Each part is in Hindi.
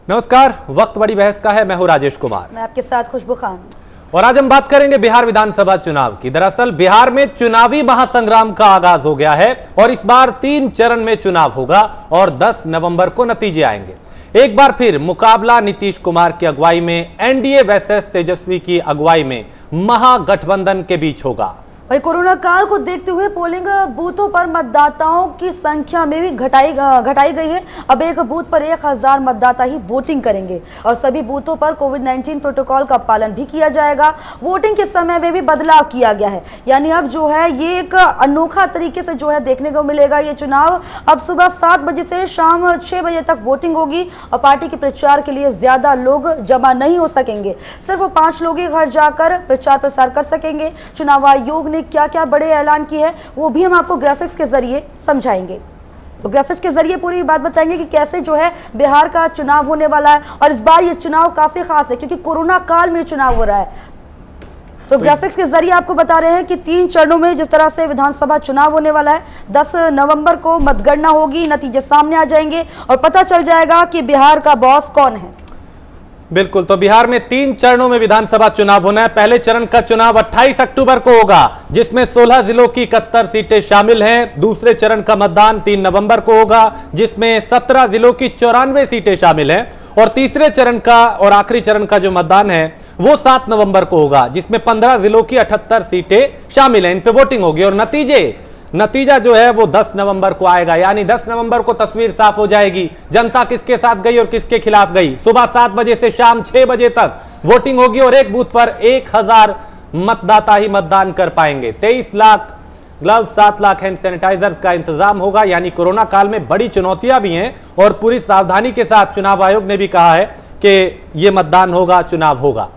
नमस्कार, वक्त बड़ी बहस का है। मैं हूं राजेश कुमार, मैं आपके साथ खुशबू खान। और आज हम बात करेंगे बिहार विधानसभा चुनाव की। दरअसल बिहार में चुनावी महासंग्राम का आगाज हो गया है और इस बार 3 चरण में चुनाव होगा और 10 नवंबर को नतीजे आएंगे। एक बार फिर मुकाबला नीतीश कुमार की अगुवाई में एनडीए वर्सेस तेजस्वी की अगुवाई में महागठबंधन के बीच होगा। वही कोरोना काल को देखते हुए पोलिंग बूथों पर मतदाताओं की संख्या में भी घटाई गई है। अब एक बूथ पर 1000 मतदाता ही वोटिंग करेंगे और सभी बूथों पर कोविड-19 प्रोटोकॉल का पालन भी किया जाएगा। वोटिंग के समय में भी बदलाव किया गया है, यानी अब जो है ये एक अनोखा तरीके से जो है देखने को मिलेगा। ये चुनाव अब सुबह 7 बजे से शाम 6 बजे तक वोटिंग होगी और पार्टी के प्रचार के लिए ज्यादा लोग जमा नहीं हो सकेंगे। सिर्फ 5 लोग ही घर जाकर प्रचार प्रसार कर सकेंगे। चुनाव आयोग ने क्या क्या बड़े ऐलान किए हैं वो भी हम आपको ग्राफिक्स के जरिए समझाएंगे। तो ग्राफिक्स के जरिए पूरी बात बताएंगे कि कैसे जो है बिहार का चुनाव होने वाला है। और इस बार ये चुनाव काफी खास है क्योंकि कोरोना काल में चुनाव हो रहा है। तो ग्राफिक्स के जरिए आपको बता रहे हैं कि 3 चरणों में जिस तरह से विधानसभा चुनाव होने वाला है। 10 नवंबर को मतगणना होगी, नतीजे सामने आ जाएंगे और पता चल जाएगा कि बिहार का बॉस कौन है। बिल्कुल, तो बिहार में 3 चरणों में विधानसभा चुनाव होना है। पहले चरण का चुनाव 28 अक्टूबर को होगा, जिसमें 16 जिलों की 71 सीटें शामिल हैं। दूसरे चरण का मतदान 3 नवंबर को होगा, जिसमें 17 जिलों की 94 सीटें शामिल हैं। और तीसरे चरण का और आखिरी चरण का जो मतदान है वो 7 नवंबर को होगा, जिसमें 15 जिलों की 78 सीटें शामिल हैं। इन पे वोटिंग होगी और नतीजा जो है वो 10 नवंबर को आएगा। यानी 10 नवंबर को तस्वीर साफ हो जाएगी, जनता किसके साथ गई और किसके खिलाफ गई। सुबह 7 बजे से शाम 6 बजे तक वोटिंग होगी और एक बूथ पर 1000 मतदाता ही मतदान कर पाएंगे। 23 lakh glove, 7 lakh hand sanitisers का इंतजाम होगा। यानी कोरोना काल में बड़ी चुनौतियां भी हैं और पूरी सावधानी के साथ चुनाव आयोग ने भी कहा है कि यह मतदान होगा, चुनाव होगा।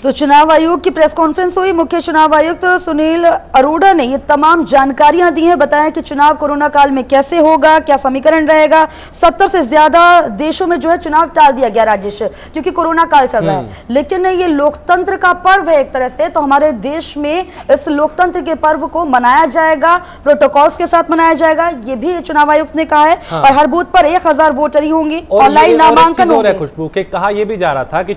तो चुनाव आयोग की प्रेस कॉन्फ्रेंस हुई। मुख्य चुनाव आयुक्त सुनील अरोड़ा ने ये तमाम जानकारियां दी हैं। बताया कि चुनाव कोरोना काल में कैसे होगा, क्या समीकरण रहेगा। 70 से ज्यादा देशों में जो है चुनाव टाल दिया गया राजेश, क्योंकि कोरोना काल चल रहा है। लेकिन ये लोकतंत्र का पर्व है एक तरह से, तो हमारे देश में इस लोकतंत्र के पर्व को मनाया जाएगा, प्रोटोकॉल्स के साथ मनाया जाएगा, ये भी चुनाव आयुक्त ने कहा है। और हर बूथ पर 1000 वोटर ही होंगे, ऑनलाइन नामांकन होगा। खुशबू के कहा यह भी जा रहा था कि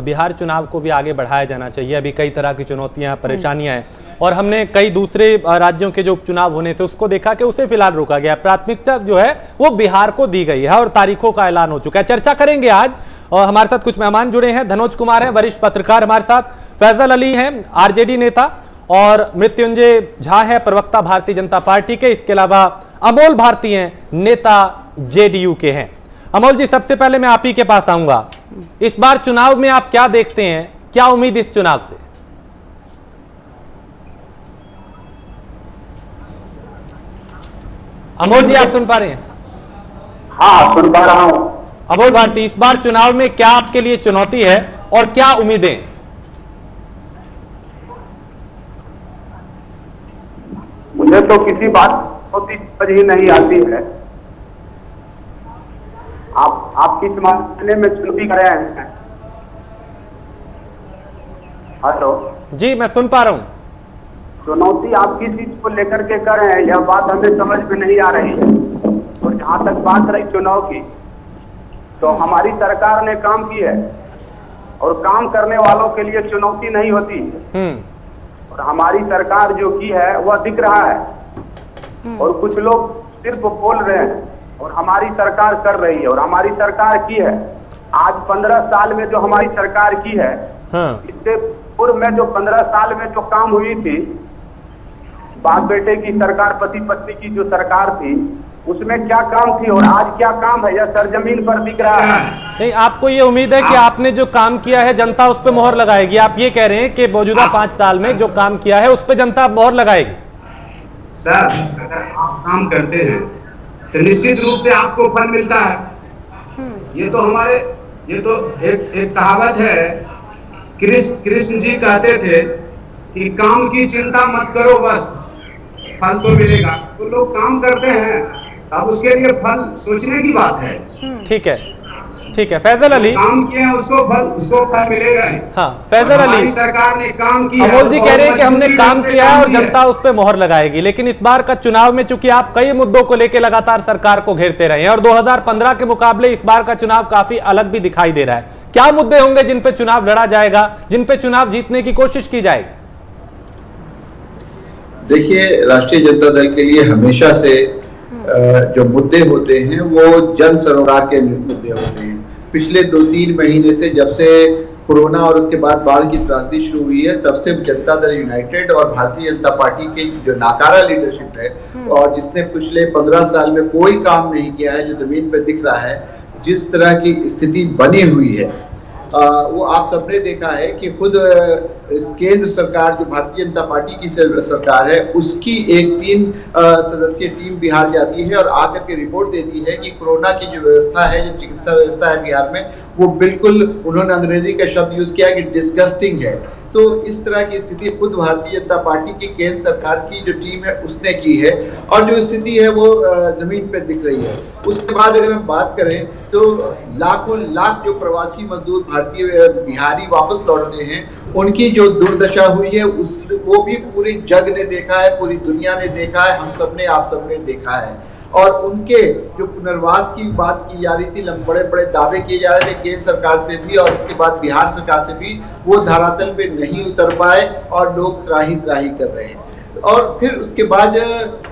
बिहार चुनाव को भी आगे बढ़ाया जाना चाहिए। अभी कई तरह की चुनौतियां, परेशानियां हैं और हमने कई दूसरे राज्यों के जो उपचुनाव होने थे उसको देखा कि उसे फिलहाल रोका गया। प्राथमिकता जो है वो बिहार को दी गई है और तारीखों का ऐलान हो चुका है। चर्चा करेंगे आज और हमारे साथ कुछ मेहमान जुड़े हैं। धनोज कुमार हैं, वरिष्ठ पत्रकार हमारे साथ। फैजल अली हैं, आरजेडी नेता, और मृत्युंजय झा है, प्रवक्ता भारतीय जनता पार्टी के। इसके अलावा अमोल भारती हैं, नेता जेडीयू के हैं। अमोल जी, सबसे पहले मैं आप ही के पास आऊंगा। इस बार चुनाव में आप क्या देखते हैं, क्या उम्मीद इस चुनाव से? अमोल जी, आप सुन पा रहे हैं? हाँ, सुन पा रहा हूं। अमोल भारती, इस बार चुनाव में क्या आपके लिए चुनौती है और क्या उम्मीदें? मुझे तो किसी बात की समझ ही नहीं आती है। आप किस मामले में चुनौती कर रहे हैं? हेलो जी, मैं सुन पा रहा हूं। चुनौती आप किस चीज को लेकर के कर रहे हैं, यह बात हमें समझ में नहीं आ रही है। और जहां तक बात रही चुनाव की, तो हमारी सरकार ने काम की है और काम करने वालों के लिए चुनौती नहीं होती। और हमारी सरकार जो की है वह दिख रहा है और कुछ लोग सिर्फ बोल रहे हैं और हमारी सरकार कर रही है। और हमारी सरकार की है, आज 15 साल में जो हमारी सरकार की है, इससे पूर्व में जो 15 साल में जो काम हुई थी, बाप बेटे की सरकार, पति पत्नी की जो सरकार थी, उसमें क्या काम थी और आज क्या काम है, यह सरजमीन पर दिख रहा है। नहीं, आपको ये उम्मीद है कि आपने जो काम किया है जनता उस पर मोहर लगाएगी? आप ये कह रहे हैं कि मौजूदा 5 साल में जो काम किया है उस पर जनता मोहर लगाएगी? सर, अगर आप काम करते हैं तो निश्चित रूप से आपको फल मिलता है। ये तो एक कहावत है, कृष्ण जी कहते थे कि काम की चिंता मत करो, बस फल तो मिलेगा। तो लोग काम करते हैं, अब उसके लिए फल सोचने की बात है। ठीक है, ठीक है फैजल अली, काम किया उसको फल मिलेगा ही। हाँ फैजल हमारी अली, सरकार ने काम किया, अमोल जी कह रहे हैं कि हमने मजबूती काम से किया है और किया। जनता उस पर मोहर लगाएगी, लेकिन इस बार का चुनाव में चूंकि आप कई मुद्दों को लेकर लगातार सरकार को घेरते रहे हैं और 2015 के मुकाबले इस बार का चुनाव काफी अलग भी दिखाई दे रहा है, क्या मुद्दे होंगे जिन पे चुनाव लड़ा जाएगा, जिन पे चुनाव जीतने की कोशिश की जाएगी? देखिए, राष्ट्रीय जनता दल के लिए हमेशा से जो मुद्दे होते हैं वो जन सरोकार के मुद्दे होते हैं। पिछले 2-3 महीने से, जब से कोरोना और उसके बाद बाढ़ की त्रासदी शुरू हुई है, तब से जनता दल यूनाइटेड और भारतीय जनता पार्टी की जो नाकारा लीडरशिप है और जिसने पिछले 15 साल में कोई काम नहीं किया है, जो जमीन पर दिख रहा है, जिस तरह की स्थिति बनी हुई है, वो आप सबने देखा है कि खुद केंद्र सरकार जो भारतीय जनता पार्टी की सरकार है, उसकी एक 3 सदस्यीय टीम बिहार जाती है और आकर के रिपोर्ट देती है कि कोरोना की जो व्यवस्था है, जो चिकित्सा व्यवस्था है बिहार में, वो बिल्कुल, उन्होंने अंग्रेजी का शब्द यूज किया कि डिस्गस्टिंग है। तो इस तरह की स्थिति खुद भारतीय जनता पार्टी की केंद्र सरकार की जो टीम है उसने की है और जो स्थिति है वो जमीन पे दिख रही है। उसके बाद अगर हम बात करें तो लाखों लाख जो प्रवासी मजदूर भारतीय बिहारी वापस लौट रहे हैं, उनकी जो दुर्दशा हुई है वो भी पूरी जग ने देखा है, पूरी दुनिया ने देखा है, हम सबने, आप सबने देखा है। और उनके जो पुनर्वास की बात की जा रही थी, बड़े बड़े दावे किए जा रहे थे केंद्र सरकार से भी और उसके बाद बिहार सरकार से भी, वो धरातल पे नहीं उतर पाए और लोग त्राही त्राही कर रहे हैं। और फिर उसके बाद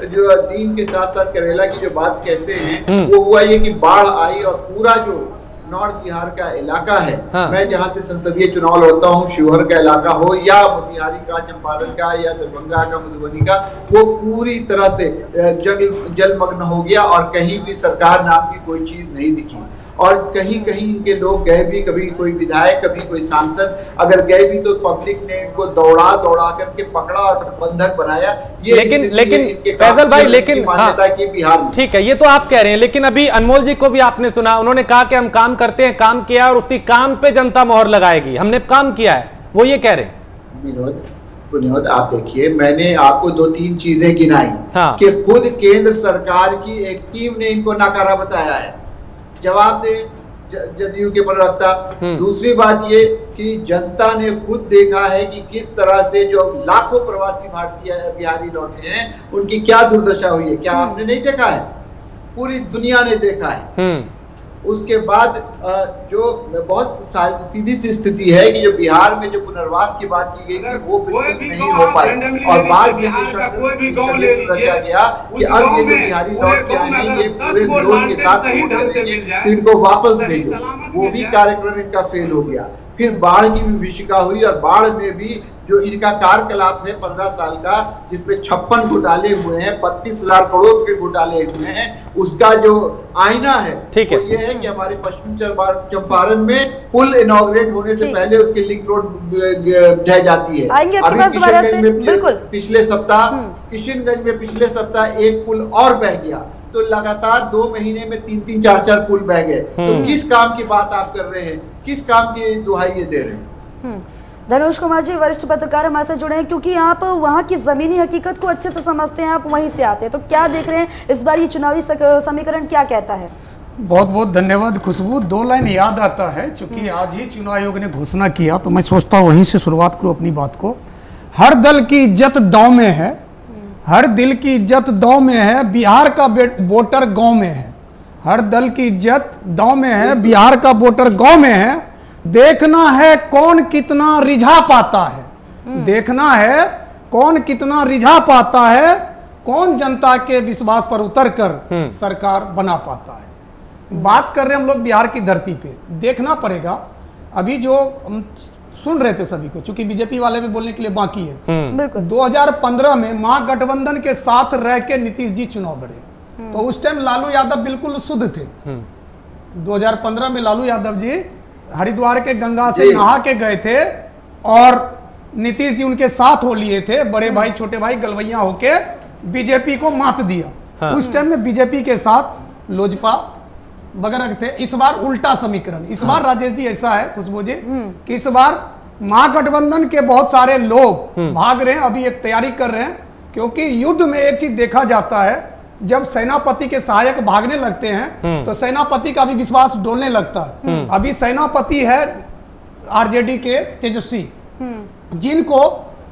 जो डीन के साथ साथ करेला की जो बात कहते हैं, वो हुआ ये कि बाढ़ आई और पूरा जो नॉर्थ बिहार का इलाका है, हाँ। मैं जहां से संसदीय चुनाव लड़ता हूं, शिवहर का इलाका हो या मोतिहारी का, चंपारण का या दरभंगा का, मधुबनी का, वो पूरी तरह से जलमग्न हो गया और कहीं भी सरकार नाम की कोई चीज नहीं दिखी। और कहीं कहीं इनके लोग गए भी, कभी कोई विधायक, कभी कोई सांसद अगर गए भी तो पब्लिक ने इनको दौड़ा दौड़ा करके पकड़ा और बंधक बनाया। ये लेकिन फैजल भाई, लेकिन मान्यता की बिहार में, ठीक है, ये तो आप कह रहे हैं, लेकिन अभी अनमोल जी को भी आपने सुना, उन्होंने कहा कि हम काम करते हैं, काम किया और उसी काम पे जनता मोहर लगाएगी, हमने काम किया है, वो ये कह रहे हैं। विनोद, आप देखिए, मैंने आपको 2-3 चीजें गिनाई, हाँ। कि खुद केंद्र सरकार की एक टीम ने इनको नाकारा बताया है, जवाब दे जदयू के प्रवक्ता। दूसरी बात ये कि जनता ने खुद देखा है कि किस तरह से जो लाखों प्रवासी भारतीय बिहारी लौटे हैं, उनकी क्या दुर्दशा हुई है, क्या आपने नहीं देखा है? पूरी दुनिया ने देखा है। उसके बाद जो बहुत सीधी सी स्थिति है कि जो बिहार में जो पुनर्वास की बात की गई थी वो बिल्कुल नहीं हो पाई और बाद में गया कि अब ये जो बिहारी लौट के आएंगे ये पूरे विरोध के साथ वोट करेंगे तो इनको वापस भेजो, वो भी कार्यक्रम इनका फेल हो गया। फिर बाढ़ की विभीषिका हुई और बाढ़ में भी जो इनका कार्यकलाप है 15 साल का, जिसमें 56 घोटाले हुए हैं, 32,000 करोड़ के घोटाले हुए हैं, उसका जो आईना है वो ये है कि हमारे पश्चिम चंपारण में पुल इनॉग्रेट होने से पहले उसकी लिंक रोड ढह जाती है। अभी पिछले सप्ताह किशनगंज में पिछले सप्ताह एक पुल और बह गया, तो लगातार 2 महीने में 3-3, 4-4 पुल बह गए। तो किस काम की बात आप कर रहे हैं, किस काम की दुहाई ये दे रहे हैं? धनुष कुमार जी, वरिष्ठ पत्रकार हमारे साथ जुड़े हैं, क्योंकि आप वहाँ की जमीनी हकीकत को अच्छे से समझते हैं, आप वहीं से आते हैं, तो क्या देख रहे हैं इस बार ये चुनावी समीकरण क्या कहता है? बहुत बहुत धन्यवाद खुशबू। 2 लाइन याद आता है, क्योंकि आज ही चुनाव आयोग ने घोषणा किया, तो मैं सोचता हूँ वहीं से शुरुआत करूँ अपनी बात को। हर दल की इज्जत दांव में है, हर दिल की इज्जत दांव में है, बिहार का वोटर गांव में है। हर दल की इज्जत दांव में है, बिहार का वोटर गांव में है। देखना है कौन कितना रिझा पाता है, देखना है कौन कितना रिझा पाता है, कौन जनता के विश्वास पर उतरकर सरकार बना पाता है। बात कर रहे हैं हम लोग बिहार की धरती पे, देखना पड़ेगा। अभी जो हम सुन रहे थे सभी को, क्योंकि बीजेपी वाले भी बोलने के लिए बाकी है, 2015 में महागठबंधन के साथ रह के नीतीश जी चुनाव लड़े, तो उस टाइम लालू यादव बिल्कुल शुद्ध थे। 2015 में लालू यादव जी हरिद्वार के गंगा से नहा के गए थे और नीतीश जी उनके साथ हो लिए थे, बड़े भाई छोटे भाई गलवैया होके बीजेपी को मात दिया। उस टाइम में बीजेपी के साथ लोजपा वगैरह थे। इस बार उल्टा समीकरण, इस बार राजेश जी ऐसा है खुशबू जी कि इस बार महागठबंधन के बहुत सारे लोग भाग रहे हैं, अभी एक तैयारी कर रहे हैं, क्योंकि युद्ध में एक चीज देखा जाता है, जब सेनापति के सहायक भागने लगते हैं तो सेनापति का भी विश्वास डोलने लगता है। अभी सेनापति है आरजेडी के तेजस्वी, जिनको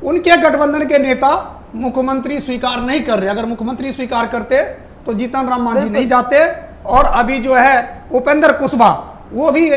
उनके गठबंधन के नेता मुख्यमंत्री स्वीकार नहीं कर रहे। अगर मुख्यमंत्री स्वीकार करते तो जीतन राम मांझी नहीं जाते। और अभी जो है उपेंद्र कुशवाहा वो भी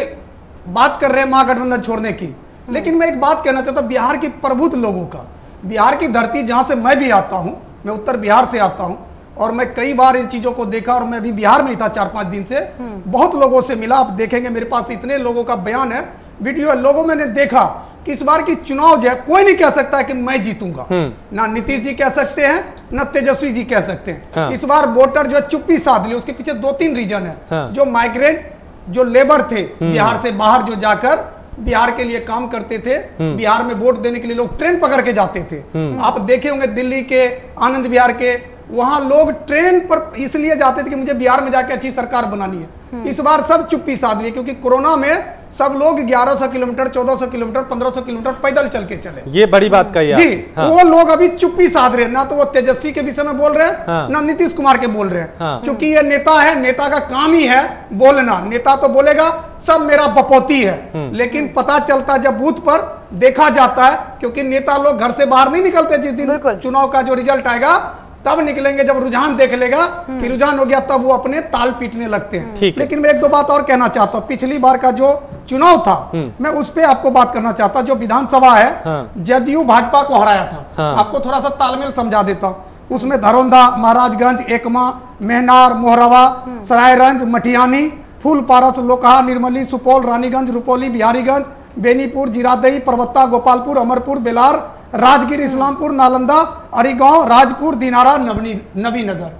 बात कर रहे हैं महागठबंधन छोड़ने की। लेकिन मैं एक बात कहना चाहता हूं, बिहार की प्रबुद्ध लोगों का, बिहार की धरती जहां से मैं भी आता हूं, मैं उत्तर बिहार से आता हूं और मैं कई बार इन चीजों को देखा। और मैं भी बिहार में ही था 4-5 दिन से, बहुत लोगों से मिला। आप देखेंगे मेरे पास इतने लोगों का बयान है, वीडियो है। लोगों मैंने देखा कि इस बार की चुनाव जो है कोई नहीं कह सकता है कि मैं जीतूंगा। ना नीतीश जी कह सकते हैं, ना तेजस्वी जी कह सकते हैं। हाँ। इस बार वोटर जो है चुप्पी साध ली। उसके पीछे 2-3 रीजन है। हाँ। जो माइग्रेंट जो लेबर थे बिहार से बाहर जो जाकर बिहार के लिए काम करते थे, बिहार में वोट देने के लिए लोग ट्रेन पकड़ के जाते थे। आप देखे होंगे दिल्ली के, आनंद विहार के, वहां लोग ट्रेन पर इसलिए जाते थे कि मुझे बिहार में जाके अच्छी सरकार बनानी है। इस बार सब चुप्पी साध ली, क्योंकि कोरोना में सब लोग 1100 किलोमीटर, 1400 किलोमीटर, 1500 किलोमीटर पैदल चल के चले। ये बड़ी बात कही आप। जी, हाँ। वो लोग अभी चुप्पी साध रहे हैं। ना तो वो तेजस्वी के विषय में बोल रहे हैं, हाँ। ना नीतीश कुमार के बोल रहे हैं। हाँ। क्योंकि ये नेता है, नेता का काम ही है बोलना। नेता तो बोलेगा सब मेरा बपौती है, लेकिन पता चलता जब बूथ पर देखा जाता है, क्योंकि नेता लोग घर से बाहर नहीं निकलते। जिस दिन बिल्कुल। चुनाव का जो रिजल्ट आएगा तब निकलेंगे, जब रुझान देख लेगा कि रुझान हो गया तब वो अपने ताल पीटने लगते हैं। ठीक है। लेकिन मैं 1-2 बात और कहना चाहता हूँ। पिछली बार का जो चुनाव था, मैं उस पे आपको बात करना चाहता। जो विधानसभा है, हाँ। जदयू भाजपा को हराया था। हाँ। आपको थोड़ा सा तालमेल समझा देता हूं। उसमें धरौंदा, महाराजगंज, एकमा, मेहनार, मोहरवा, सरायरंज, मटियानी, फूलपारस, लोकहा, निर्मली, सुपौल, रानीगंज, रुपौली, बिहारीगंज, बेनीपुर, जीरादेई, परबत्ता, गोपालपुर, अमरपुर, बेलार, राजगीर, इस्लामपुर, नालंदा, अरीगांव, राजपुर, दिनारा, नवीनगर।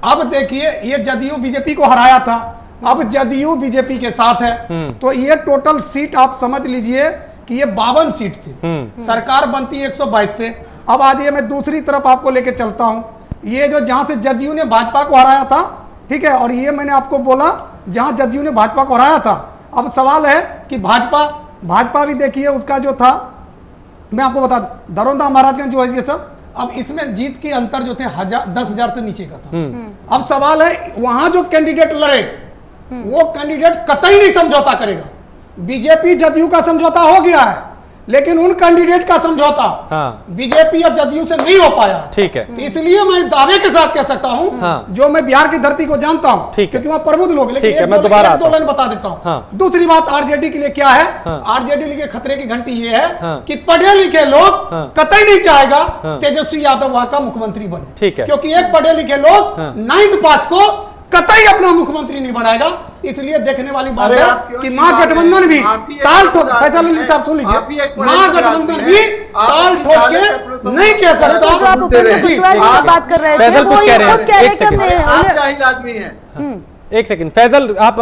अब देखिए, ये जदयू बीजेपी को हराया था, अब जदयू बीजेपी के साथ है। तो ये टोटल सीट आप समझ लीजिए कि ये 52 सीट थी। सरकार बनती है 122 पे। अब आज ये मैं दूसरी तरफ आपको लेके चलता हूं। ये जो जहां से जदयू ने भाजपा को हराया था, ठीक है, और ये मैंने आपको बोला जहां जदयू ने भाजपा को हराया था। अब सवाल है कि भाजपा भी देखिए उसका जो था, मैं आपको बता दूं, धरौंदा, महाराजगंज जो है ये सब, अब इसमें जीत के अंतर जो थे 10,000 से नीचे का था। अब सवाल है वहां जो कैंडिडेट लड़े वो कैंडिडेट कतई नहीं समझौता करेगा। बीजेपी जदयू का समझौता हो गया है, लेकिन उन कैंडिडेट का समझौता हाँ। बीजेपी और जदयू से नहीं हो पाया। ठीक है। तो इसलिए मैं दावे के साथ कह सकता हूं, हाँ। जो मैं बिहार की धरती को जानता हूं, ठीक है। क्योंकि वहां प्रबुद्ध लोग हैं। ठीक है, मैं लेकिन दोबारा एक आता दो लाइन बता देता हूं। हाँ। दूसरी बात आरजेडी के लिए क्या है, हाँ। आरजेडी के लिए खतरे की घंटी ये है हाँ। कि पढ़े लिखे लोग हाँ। कतई नहीं चाहेगा हाँ। तेजस्वी यादव वहां का मुख्यमंत्री बने। ठीक है। क्योंकि एक पढ़े लिखे लोग हाँ। 9th पास को कतई अपना मुख्यमंत्री नहीं बनाएगा। इसलिए देखने वाली बात अरे है आप क्यों कि नहीं महागठबंधन भी आप ही एक ताल बड़े ठोक, आदमी फैसल अली हैं। साहब सुन लीजिए, आप ही एक बड़े महागठबंधन आदमी भी हैं। आप ताल अपनी ठोक ताल के से अपने नहीं कह समझ- सकता। जो आप उपेंद्र कुशवाहा जी की आप- बात कर रहे थे, फैजल वो कुछ ये कह रहे हैं। खुद कह रहे हैं एक कि अपने सेकंड। आप जाहिल आदमी हैं। एक सेकंड फैजल, आप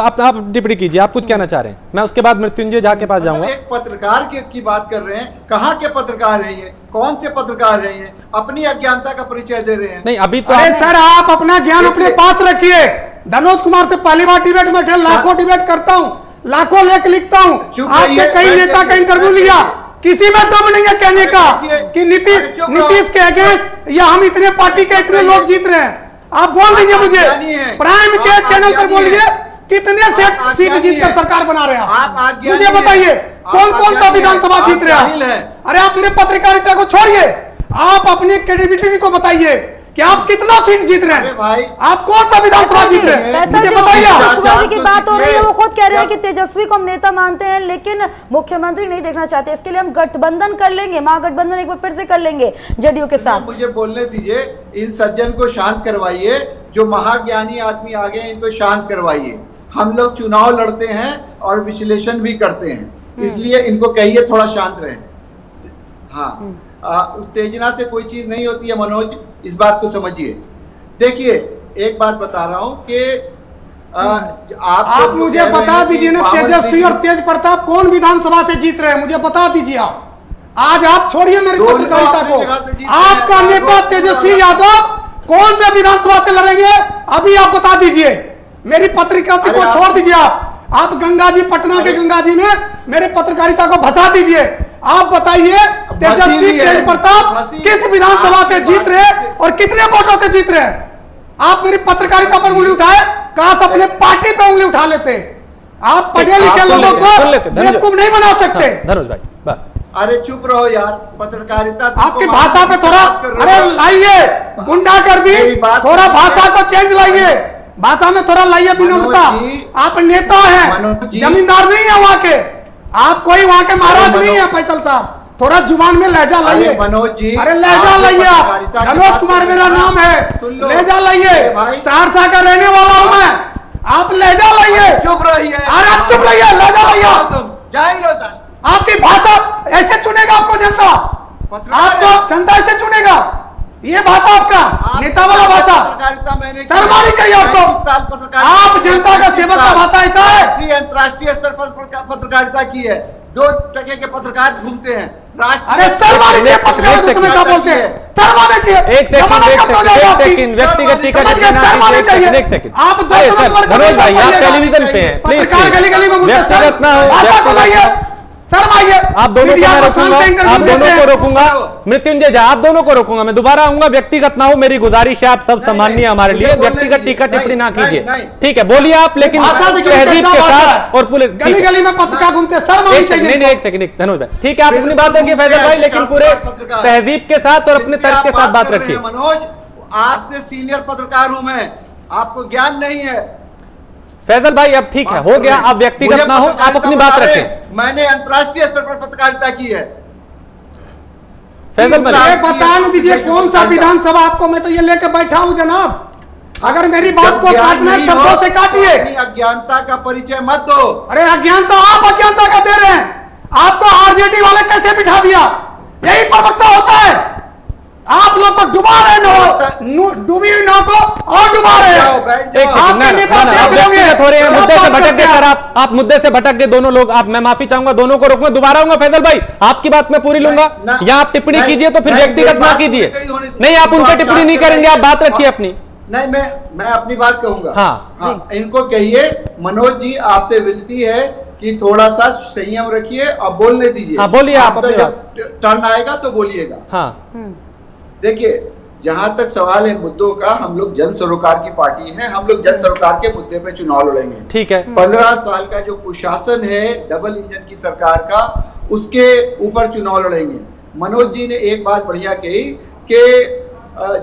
टिप्पणी कीजिए, आप कुछ कहना चाह रहे हैं। मैं उसके बाद मृत्युंजय झा के पास मतलब जाऊंगा। एक पत्रकार की बात कर रहे हैं। कहाँ के पत्रकार हैं ये? कौन से पत्रकार हैं ये? अपनी अज्ञानता का परिचय दे रहे हैं। नहीं, अभी तो अरे सर, आप अपना ज्ञान अपने पास रखिए। धनोज कुमार से पहली बार डिबेट में थे, लाखों डिबेट करता हूँ, लाखों लेख लिखता हूँ। चुप आपके रहिए, कई बैठ नेता का जाइए, इंटरव्यू बैठ लिया, जाइए। किसी में दम नहीं है कहने का बैठिए। कि अरे चुप रहो। नीतीश के अगेंस्ट या हम इतने पार्टी के इतने लोग जीत रहे हैं। आप बोल दीजिए आप मुझे, अज्ञानी हैं। प्राइम के आप चैनल पर अज्ञानी बोलिए हैं। कितने आप सीट अज्ञानी जीत कर हैं। सरकार बना रहे हैं आप अज्ञानी मुझे हैं। बताइए आप कौन कौन सा अज्ञानी विधानसभा हैं। जीत रहे आप जाहिल हैं। हैं। अरे आप मेरे पत्रकारिता को छोड़िए, आप अपनी क्रेडिबिलिटी को बताइए कि आप कितना सीट जीत रहे अरे हैं। भाई, आप कौन सा विधानसभा जीत रहे हैं फैसल मुझे जी, बताइए। कुशवाहा जी की बात हो रही है, वो खुद कह रहे हैं क्या- कि तेजस्वी को हम नेता मानते हैं लेकिन मुख्यमंत्री नहीं देखना चाहते। इसके लिए हम गठबंधन कर लेंगे, महागठबंधन एक बार फिर से कर लेंगे जदयू के साथ। मुझे बोलने दीजिए। इन सज्जन को शांत करवाइए, जो महाज्ञानी आदमी आ गए इनको शांत करवाइए। हम लोग चुनाव लड़ते हैं और विश्लेषण भी करते हैं, इसलिए इनको कहिए थोड़ा शांत रहे। हाँ, उत्तेजना से कोई चीज नहीं होती है मनोज, इस बात को समझिए। देखिए, एक बात बता रहा हूं कि आप मुझे बता दीजिए ना, तेजस्वी और तेज प्रताप कौन विधानसभा से जीत रहे हैं, मुझे बता दीजिए। आप आज आप छोड़िए मेरी दोनों पत्रकारिता अपनी जगह से जीत को, रहे हैं। आपका नेता तेजस्वी यादव कौन से विधानसभा से लड़ेंगे अभी आप बता दीजिए। मेरी पत्रकारिता को छोड़ दीजिए। आप गंगा जी, पटना के गंगा जी में मेरे पत्रकारिता को भसा दीजिए। आप बताइए तेजस्वी तेज प्रताप किस विधानसभा से जीत रहे हैं और कितने वोटों से जीत रहे हैं। आप मेरी पत्रकारिता पर उंगली उठाए, काश अपने पार्टी पे उंगली उठा लेते। आप पढ़े लिखे लोगों को बेवकूफ नहीं बना सकते। धनुष भाई अरे चुप रहो यार, पत्रकारिता आपकी भाषा पे थोड़ा, अरे लाइए, गुंडा कर दी, थोड़ा भाषा को चेंज लाइए, भाषा में थोड़ा लाइए विनम्रता। आप नेता हैं, जमींदार नहीं है वहां के, आप कोई वहां के महाराज नहीं है फैसल साहब, थोड़ा जुबान में लहजा लाइए। मनोज जी, अरे लहजा लाइए, आप मनोज कुमार मेरा नाम है, लहजा लाइए, सहरसा का रहने वाला हूं मैं, आप लहजा लाइए। चुप रहिए, अरे आप चुप रहिए, लहजा लाइए। तुम जाहिर होता आपकी भाषा ऐसे चुनेगा आपको जनता, आपको जनता ऐसे चुनेगा, ये भाषा आपका नेता वाला भाषा, शर्म आनी चाहिए आपको। आप जनता का सेवक का भाषा ऐसा है। अंतर्राष्ट्रीय स्तर पर पत्रकारिता की है, 2 टके के पत्रकार घूमते हैं। अरे शर्म आनी चाहिए, पत्रकार को समय क्या बोलते हैं, शर्म आनी चाहिए। एक सेकंड व्यक्तिगत टिकट शर्म आनी चाहिए। एक सेकंड आप धनुष भाई आप टेलीविजन पे हैं, प्लीज पत्रकार गली गली में व्यक्तिगत ना हो, शर्म आइए। आप दोनों को मैं रोकूंगा, आप दोनों को रोकूंगा, मृत्युंजय झा आप दोनों को रोकूंगा, मैं दोबारा आऊंगा, व्यक्तिगत ना हो, मेरी गुजारिश है, आप सब सम्माननीय हमारे लिए, व्यक्तिगत टीका टिप्पणी ना कीजिए, ठीक है, बोलिए आप, लेकिन तहजीब के साथ और पूरे गली गली में पत्रकार घूमते, शर्म आनी चाहिए। नहीं एक सेकंड धनुष भाई, ठीक है, आप अपनी बात रखिए फैजल भाई, लेकिन पूरे तहजीब के साथ और अपने तर्क के साथ बात रखिए। मनोज, आपसे सीनियर पत्रकार हूं मैं, आपको ज्ञान नहीं है। फैजल भाई अब ठीक है, हो गया, आप व्यक्तिगत ना हो, आप अपनी बात रखें। मैंने अंतर्राष्ट्रीय स्तर पर पत्रकारिता की है। फैजल भाई बता दीजिए कौन सा विधानसभा आपको, मैं तो ये लेके बैठा हूं जनाब, अगर मेरी बात को काटना है शब्दों से काटिए। अज्ञानता का परिचय मत दो। अरे अज्ञानता आप अज्ञानता का दे रहे हैं, आपको आरजेडी वाले कैसे बिठा दिया, यही प्रवक्ता होता है। आप लोग को डुबा रहे डूबी नाव को और डुबा रहे हैं। हो रहे हैं मुद्दे से भटक गए सर, आप मुद्दे से भटक गए दोनों लोग, आप, मैं माफी चाहूंगा, दोनों को रोकूंगा, दोबारा आऊंगा फैजल भाई, आपकी बात मैं पूरी लूंगा, या आप टिप्पणी कीजिए तो फिर व्यक्तिगत ना कीजिए। नहीं आप उन पर टिप्पणी नहीं करेंगे, आप बात रखिए अपनी। नहीं मैं अपनी बात कहूंगा। हाँ इनको कहिए मनोज जी, आपसे विनती है कि थोड़ा सा संयम रखिए और बोलने दीजिए। हाँ बोलिए आप, टर्न आएगा तो बोलिएगा। हाँ देखिए, जहां तक सवाल है मुद्दों का, हम लोग जन सरोकार की पार्टी हैं, हम लोग जन सरोकार के मुद्दे पे चुनाव लड़ेंगे, ठीक है। 15 साल का जो कुशासन है डबल इंजन की सरकार का, उसके ऊपर चुनाव लड़ेंगे। मनोज जी ने एक बात बढ़िया कही कि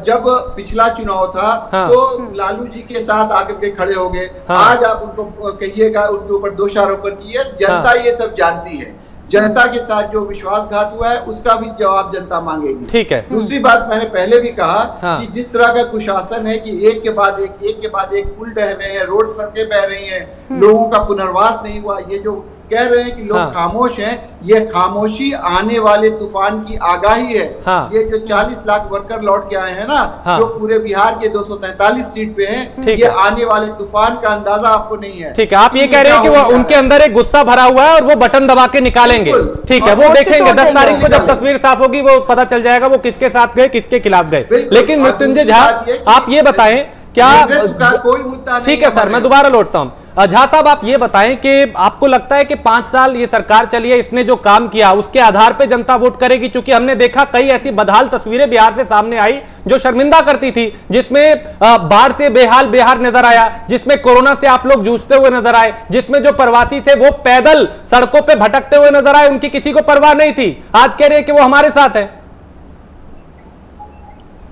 जब पिछला चुनाव था तो लालू जी के साथ आकर के खड़े हो गए, आज आप उनको कहिएगा, उनके ऊपर दोषारोपण किए, जनता ये सब जानती है, जनता के साथ जो विश्वासघात हुआ है उसका भी जवाब जनता मांगेगी, ठीक है। दूसरी बात मैंने पहले भी कहा कि जिस तरह का कुशासन है कि एक के बाद एक पुल ढह रहे हैं, रोड सड़कें बह रही हैं, लोगों का पुनर्वास नहीं हुआ, ये जो कह रहे हैं कि लोग खामोश हैं, ये खामोशी आने वाले तूफान की आगाही है। ये जो 40 लाख वर्कर लौट के आए हैं ना, जो पूरे बिहार के 243 सीट पे हैं, ये आने वाले तूफान का अंदाजा आपको नहीं है, ठीक है। आप ये कह रहे हैं कि वो उनके अंदर एक गुस्सा भरा हुआ है और वो बटन दबा के निकालेंगे, ठीक है, वो देखेंगे 10 तारीख को जब तस्वीर साफ होगी वो पता चल जाएगा वो किसके साथ गए, किसके खिलाफ गए। लेकिन मृत्युंजय झा आप ये बताएं, क्या कोई मुद्दा, ठीक है सर, मैं दोबारा लौटता हूं। झा साहब आप ये बताएं कि आपको लगता है कि 5 साल ये सरकार चली है, इसने जो काम किया उसके आधार पे जनता वोट करेगी? क्योंकि हमने देखा कई ऐसी बदहाल तस्वीरें बिहार से सामने आई जो शर्मिंदा करती थी, जिसमें बाढ़ से बेहाल बिहार नजर आया, जिसमें कोरोना से आप लोग जूझते हुए नजर आए, जिसमें जो प्रवासी थे वो पैदल सड़कों पर भटकते हुए नजर आए, उनकी किसी को परवाह नहीं थी। आज कह रहे हैं कि वो हमारे साथ है।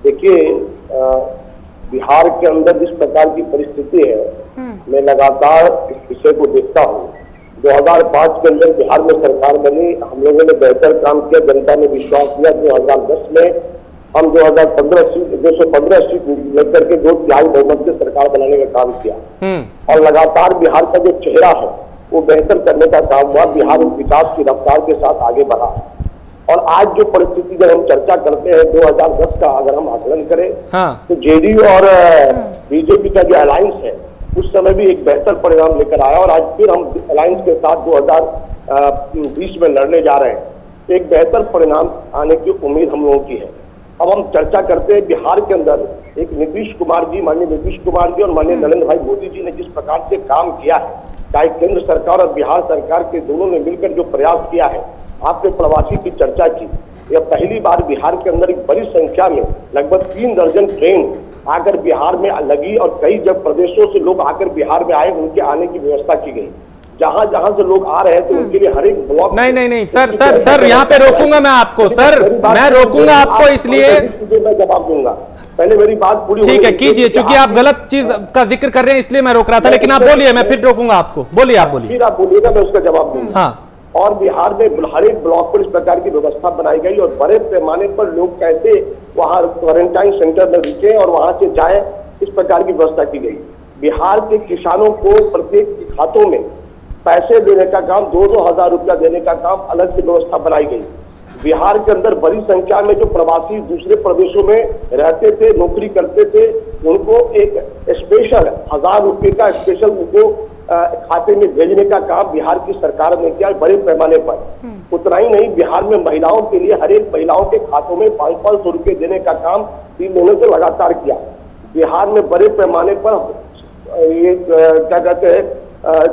देखिए, बिहार के अंदर जिस प्रकार की परिस्थिति है, मैं लगातार इस विषय को देखता हूँ। 2005 के अंदर बिहार में सरकार बनी, हम लोगों ने बेहतर काम किया, जनता ने विश्वास दिया। 2010 में हम 215 सीट लेकर के 2/3 बहुमत से सरकार बनाने का काम किया और लगातार बिहार का जो चेहरा है वो बेहतर करने का काम हुआ। बिहार विकास की रफ्तार के साथ आगे बढ़ा और आज जो परिस्थिति जब हम चर्चा करते हैं 2010 का अगर हम आकलन करें तो जेडीयू और बीजेपी का जो अलायंस है उस समय भी एक बेहतर परिणाम लेकर आया और आज फिर हम अलायंस के साथ 2020 में लड़ने जा रहे हैं। एक बेहतर परिणाम आने की उम्मीद हम लोगों की है। अब हम चर्चा करते हैं बिहार के अंदर एक नीतीश कुमार जी, माननीय नीतीश कुमार जी और माननीय नरेंद्र भाई मोदी जी ने जिस प्रकार से काम किया है, चाहे केंद्र सरकार और बिहार सरकार के दोनों ने मिलकर जो प्रयास किया है। आपने प्रवासी की चर्चा की, यह पहली बार बिहार के अंदर एक बड़ी संख्या में लगभग 3 दर्जन ट्रेन आकर बिहार में लगी और कई जब प्रदेशों से लोग आकर बिहार में आए, उनके आने की व्यवस्था की गई। जहां जहां से लोग आ रहे थे उनके लिए हर एक ब्लॉक नहीं सर यहाँ पे रोकूंगा मैं आपको, सर मैं रोकूंगा आपको, इसलिए मैं जवाब दूंगा। पहले मेरी बात पूरी ठीक है कीजिए, क्योंकि आप गलत चीज का जिक्र कर रहे हैं इसलिए मैं रोक रहा था, लेकिन आप बोलिए, मैं फिर रोकूंगा आपको। बोलिए, आप बोलिए। फिर आप बोलिएगा, मैं उसका जवाब दूंगा। हाँ। और बिहार में हर एक ब्लॉक पर इस प्रकार की व्यवस्था बनाई गई और बड़े पैमाने पर लोग कैसे वहां क्वारंटाइन सेंटर में रुके और वहां से जाए, इस प्रकार की व्यवस्था की गई। बिहार के किसानों को प्रत्येक खातों में पैसे देने का काम, 2-2 हजार रुपया देने का काम अलग से व्यवस्था बनाई गई। बिहार के अंदर बड़ी संख्या में जो प्रवासी दूसरे प्रदेशों में रहते थे, नौकरी करते थे, उनको एक स्पेशल 1000 रुपये का स्पेशल उनको खाते में भेजने का काम बिहार की सरकार ने किया बड़े पैमाने पर। उतना ही नहीं, बिहार में महिलाओं के लिए हर एक महिलाओं के खातों में 500 रुपये देने का काम 3 महीनों से लगातार किया। बिहार में बड़े पैमाने पर ये क्या कहते हैं,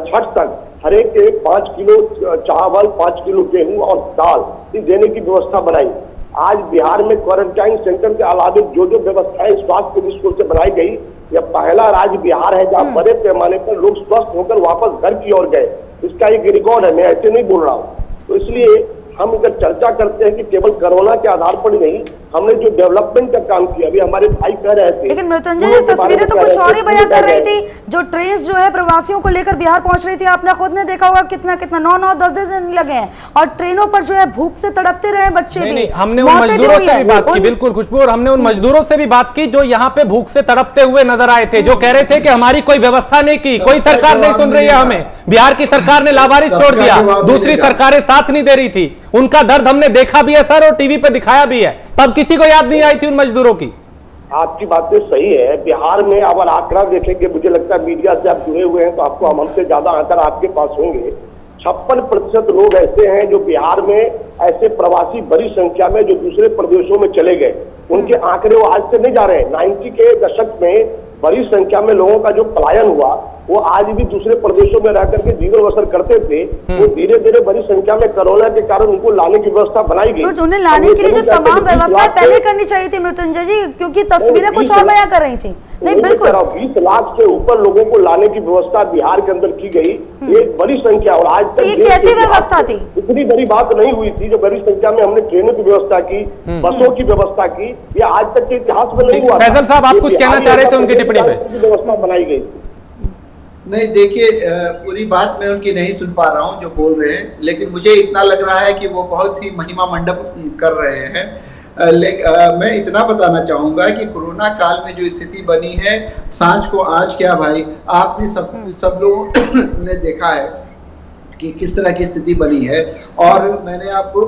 छठ तक हर एक के 5 किलो चावल, 5 किलो गेहूं और दाल देने की व्यवस्था बनाई। आज बिहार में क्वारंटाइन सेंटर के अलावा जो व्यवस्थाएं स्वास्थ्य की दृष्टि से बनाई गई, यह पहला राज्य बिहार है जहां बड़े पैमाने पर लोग स्वस्थ होकर वापस घर की ओर गए। इसका एक रिकॉर्ड है, मैं ऐसे नहीं बोल रहा हूँ। तो इसलिए हम अगर चर्चा करते हैं कि केवल कोरोना के आधार पर नहीं, हमने जो डेवलपमेंट का काम किया, अभी हमारे भाई कह रहे थे, लेकिन मृत्युंजय जी तस्वीरें तो कुछ और ही बयां कर रही थी। जो ट्रेन जो है प्रवासियों को लेकर बिहार पहुंच रही थी, आपने खुद ने देखा होगा कितना 9-9, 10-10 दिन लगे हैं और ट्रेनों पर जो है भूख से तड़पते रहे बच्चे भी। नहीं, हमने उन मजदूरों से भी बात की, बिल्कुल खुशबू, और हमने उन मजदूरों से भी बात की जो यहाँ पे भूख से तड़पते हुए नजर आए थे, जो कह रहे थे कि हमारी कोई व्यवस्था नहीं की, कोई सरकार नहीं सुन रही है हमें, बिहार की सरकार ने लावारिस छोड़ दिया, दूसरी सरकारें साथ नहीं दे रही थी। उनका दर्द हमने देखा भी है सर, और टीवी पे दिखाया भी है, तब किसी को याद नहीं आई थी उन मजदूरों की। आपकी बातें सही है। बिहार में अगर आंकड़ा देखेंगे, मुझे लगता है मीडिया से आप जुड़े हुए हैं तो आपको हमसे ज्यादा आंकड़ा आपके पास होंगे। 56% लोग ऐसे हैं जो बिहार में ऐसे प्रवासी बड़ी संख्या में जो दूसरे प्रदेशों में चले गए, उनके आंकड़े वो आज से नहीं जा रहे हैं। 90 के दशक में बड़ी संख्या में लोगों का जो पलायन हुआ, वो आज भी दूसरे प्रदेशों में रहकर के जीवन बसर करते थे। वो धीरे धीरे बड़ी संख्या में कोरोना के कारण उनको लाने की व्यवस्था बनाई गई। तो उन्हें लाने के लिए जो तमाम व्यवस्थाएं पहले करनी चाहिए थी मृत्युंजय जी, क्योंकि तस्वीरें कुछ और बयां कर रही थी। नहीं बिल्कुल, 20 लाख से ऊपर लोगों को लाने की व्यवस्था बिहार के अंदर की गई, एक बड़ी संख्या। और आज तक ये कैसी व्यवस्था थी? इतनी बड़ी बात नहीं हुई थी। जो बड़ी संख्या में हमने ट्रेनों की व्यवस्था की, बसों की व्यवस्था की, ये आज तक के इतिहास में नहीं हुआ। फैजल साहब, आप कुछ कहना चाह रहे थे उनकी टिप्पणी पे? व्यवस्था बनाई गई। नहीं, देखिए, पूरी बात मैं उनकी नहीं सुन पा रहा हूं जो बोल रहे हैं, लेकिन मुझे इतना लग रहा है कि वो बहुत ही महिमा मंडप कर रहे हैं। मैं इतना बताना चाहूंगा कि कोरोना काल में जो स्थिति बनी है, सांझ को आज क्या भाई, आपने सब लोगों ने देखा है कि किस तरह की स्थिति बनी है। और मैंने आपको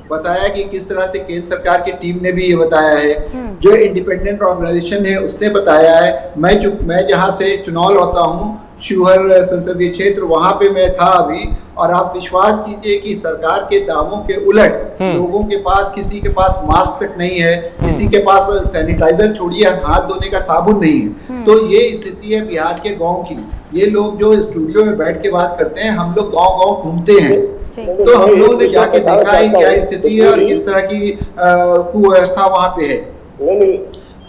बताया कि किस तरह से केंद्र सरकार की टीम ने भी ये बताया है, जो इंडिपेंडेंट ऑर्गेनाइजेशन है उसने बताया है। मैं जहां से चुनाव लड़ता हूँ, शिवहर संसदीय क्षेत्र, वहां पे मैं था अभी, और आप विश्वास कीजिए कि सरकार के दावों के उलट लोगों के पास, किसी के पास मास्क तक नहीं है, किसी के पास सैनिटाइजर छोड़िए हाथ धोने का साबुन नहीं है। तो ये स्थिति है बिहार के गांव की। ये लोग जो स्टूडियो में बैठ के बात करते हैं, हम लोग गांव-गांव घूमते हैं, तो हम लोगों ने जाके देखा है क्या स्थिति है और किस तरह की कुव्यवस्था वहां पे है।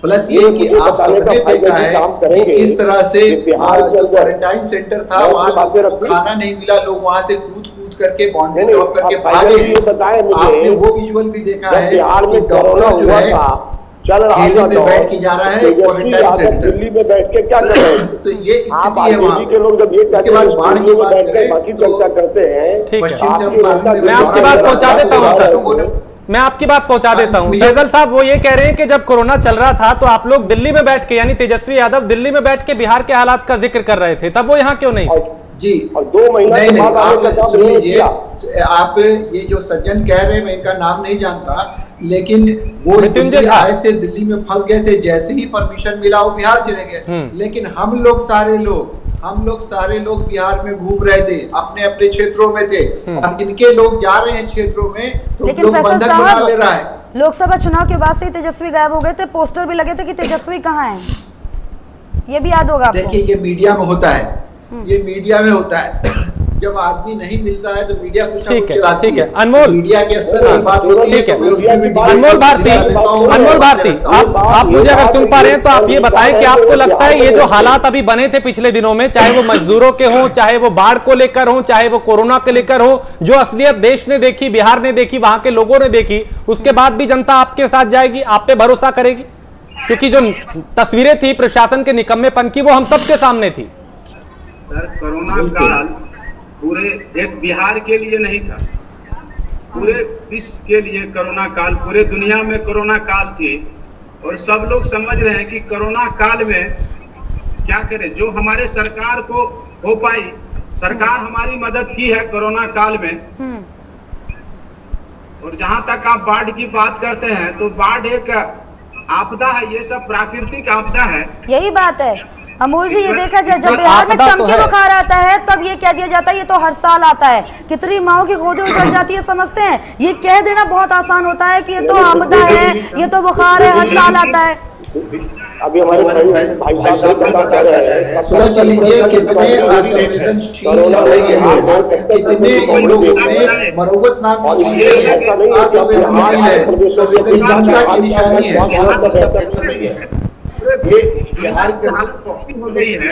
प्लस ये कि आप सबने देखा है कि किस तरह से जो क्वारंटाइन सेंटर था, वहाँ खाना नहीं मिला, लोग वहाँ से कूद करके बाउंड्री क्रॉस करके भागे। आपने वो विजुअल भी देखा है कि डॉक्टर जो है खेलने में बैठ के जा रहा है क्वारंटाइन सेंटर, दिल्ली में बैठ के क्या कर रहे हैं? तो ये स्थिति है वहाँ के लोग जब ये उसके बाद बाढ़ की बात करें, बाकी चर्चा करते हैं। पश्चिम चंपारण में मैं आपकी बात पहुंचा देता हूं, मैं आपकी बात पहुंचा देता हूं। फैजल साहब वो ये कह रहे हैं कि जब कोरोना चल रहा था तो आप लोग दिल्ली में बैठ के, यानी तेजस्वी यादव दिल्ली में बैठ के बिहार के हालात का जिक्र कर रहे थे, तब वो यहाँ क्यों नहीं थे? जी, और 2 महीना नहीं, आप सुन लीजिए, आप ये जो सज्जन कह रहे हैं, मैं इनका नाम नहीं जानता, लेकिन वो दिल्ली आए थे, दिल्ली में फंस गए थे, जैसे ही परमिशन मिला वो बिहार चले गए। लेकिन हम लोग सारे लोग बिहार में घूम रहे थे, अपने अपने क्षेत्रों में थे, और इनके लोग जा रहे हैं क्षेत्रों में तो लोग बंधक बना ले रहा है। लोकसभा चुनाव के बाद से तेजस्वी गायब हो गए थे, पोस्टर भी लगे थे कि तेजस्वी कहाँ है, ये भी याद होगा आपको। देखिए, ये मीडिया में होता है, ये मीडिया में होता है। जब आदमी नहीं मिलता है तो मीडिया कुछ ठीक है, चलाती ठीक है। अनमोल, मीडिया के स्तर पर बात होती है ठीक है। तो मैं उसकी मीडिया अनमोल भारती, अनमोल भारती, आप मुझे अगर सुन पा रहे हैं तो आप ये बताएं कि आपको लगता है ये जो हालात अभी बने थे पिछले दिनों में, चाहे वो मजदूरों के हों, चाहे वो बाढ़ को लेकर हो, चाहे वो कोरोना के लेकर हो, जो असलियत देश ने देखी, बिहार ने देखी, वहां के लोगों ने देखी, उसके बाद भी जनता आपके साथ जाएगी, आप पे भरोसा करेगी? क्योंकि जो तस्वीरें थी प्रशासन के निकम्मेपन की वो हम सबके सामने थी। सर, कोरोना काल पूरे एक बिहार के लिए नहीं था, पूरे विश्व के लिए कोरोना काल, पूरे दुनिया में कोरोना काल थी और सब लोग समझ रहे हैं कि कोरोना काल में क्या करें। जो हमारे सरकार को हो पाई, सरकार हमारी मदद की है कोरोना काल में। और जहां तक आप बाढ़ की बात करते हैं तो बाढ़ एक आपदा है, ये सब प्राकृतिक आपदा है। यही बात है अमोल जी, ये देखा जाए जब इसमें बिहार में आपदा तो चमकी है। बुखार आता है तब ये कह दिया जाता है ये तो हर साल आता है। कितनी माओ की गोदें उजड़ जाती है, समझते हैं? ये कह देना बहुत आसान होता है कि ये तो आपदा है, ये तो बुखार है, हर साल आता है। अभी हमारे भाई साहब बता रहे हैं, सोच लीजिए कितने असंवेदनशील लोग, कितने लोगों में मरोवत नाम की चीज है, असंवेदनशील है, संवेदनशीलता की निशानी है। ये बिहार के हालत हो गई है।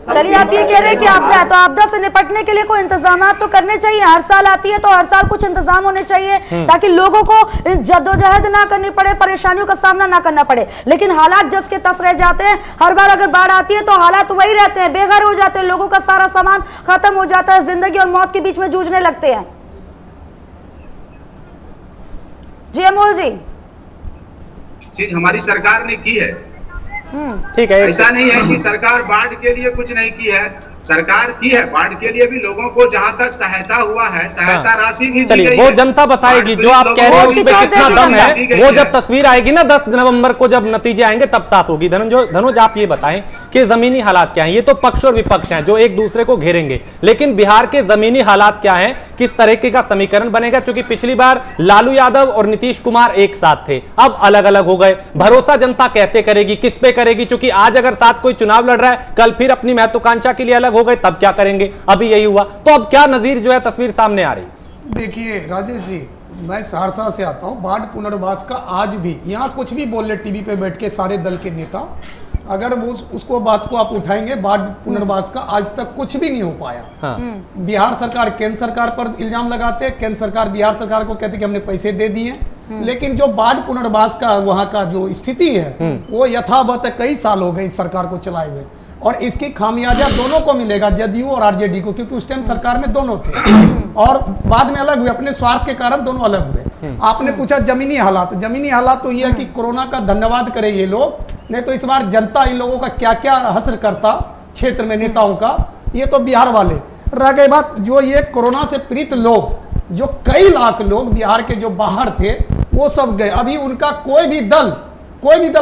चलिए, आप ये कह रहे हैं कि आपदा है तो आपदा से निपटने के लिए कोई इंतजाम तो करने चाहिए। हर साल आती है तो हर साल कुछ इंतजाम होने चाहिए ताकि लोगों को जद्दोजहद ना करनी पड़े, परेशानियों का सामना ना करना पड़े। लेकिन हालात जस के तस रह जाते हैं। हर बार अगर बाढ़ आती है तो हालात वही रहते हैं, बेघर हो जाते हैं, लोगों का सारा सामान खत्म हो जाता है, जिंदगी और मौत के बीच में जूझने लगते हैं। जी अमोल जी, चीज हमारी सरकार ने की है, ठीक है। ऐसा नहीं है कि सरकार बाढ़ के लिए कुछ नहीं की है, सरकार की है। बाढ़ के लिए भी लोगों को जहां तक सहायता हुआ है, सहायता राशि भी दी चलिए, गई वो है। जनता बताएगी। जो आप कह रहे हो उस पे कितना दम है, वो जब तस्वीर आएगी ना 10 नवंबर को, जब नतीजे आएंगे तब साफ होगी। धनुज, आप ये बताएं कि जमीनी हालात क्या हैं? ये तो पक्ष और विपक्ष हैं जो एक दूसरे को घेरेंगे, लेकिन बिहार के जमीनी हालात क्या हैं? किस तरीके का समीकरण बनेगा? क्योंकि पिछली बार लालू यादव और नीतीश कुमार एक साथ थे, अब अलग अलग हो गए। भरोसा जनता कैसे करेगी, किस पे करेगी? क्योंकि आज अगर साथ कोई चुनाव लड़ रहा है, कल फिर अपनी महत्वाकांक्षा के लिए अलग हो गए, तब क्या करेंगे? अभी यही हुआ, तो अब क्या नजीर जो है तस्वीर सामने आ रही? देखिए राजेश जी, मैं सहरसा से आता हूँ। बाढ़ पुनर्वास का आज भी यहाँ कुछ भी बोल रहे टीवी पे बैठ के सारे दल के नेता, अगर वो उसको बात को आप उठाएंगे, बाढ़ पुनर्वास का आज तक कुछ भी नहीं हो पाया। हाँ। बिहार सरकार केंद्र सरकार पर इल्जाम लगाते हैं, केंद्र सरकार बिहार सरकार को कहते कि हमने पैसे दे दिए, लेकिन जो बाढ़ पुनर्वास का वहाँ का जो स्थिति है वो यथावत है। कई साल हो गए इस सरकार को चलाए हुए और इसकी खामियाजा दोनों को मिलेगा, जदयू और आरजेडी को, क्योंकि उस टाइम सरकार में दोनों थे और बाद में अलग हुए, अपने स्वार्थ के कारण दोनों अलग हुए। आपने पूछा जमीनी हालात, जमीनी हालात तो ये है कि कोरोना का धन्यवाद करे ये लोग, नहीं तो इस बार जनता इन लोगों का क्या क्या हसर करता क्षेत्र में नेताओं का। ये तो बिहार वाले रह गई बात, जो ये कोरोना से पीड़ित लोग, जो कई लाख लोग बिहार के जो बाहर थे वो सब गए। अभी उनका कोई भी दल,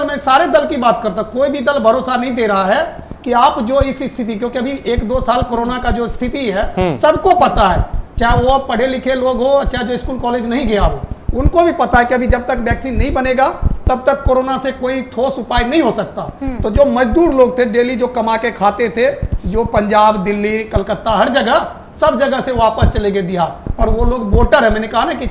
मैं सारे दल की बात करता, कोई भी दल भरोसा नहीं दे रहा है कि आप जो इस स्थिति, क्योंकि अभी 1-2 साल कोरोना का जो स्थिति है सबको पता है, चाहे वो पढ़े लिखे लोग हो, चाहे जो स्कूल कॉलेज नहीं गया हो, उनको भी पता है कि अभी जब तक वैक्सीन नहीं बनेगा तब तक कोरोना से कोई ठोस उपाय नहीं हो सकता। तो जो मजदूर लोग थे, डेली जो कमा के खाते थे, जो पंजाब, दिल्ली, कलकत्ता, हर जगह, सब जगह से वापस चले गए बिहार। और वो लोग वोटर है, मैंने कहा ना कि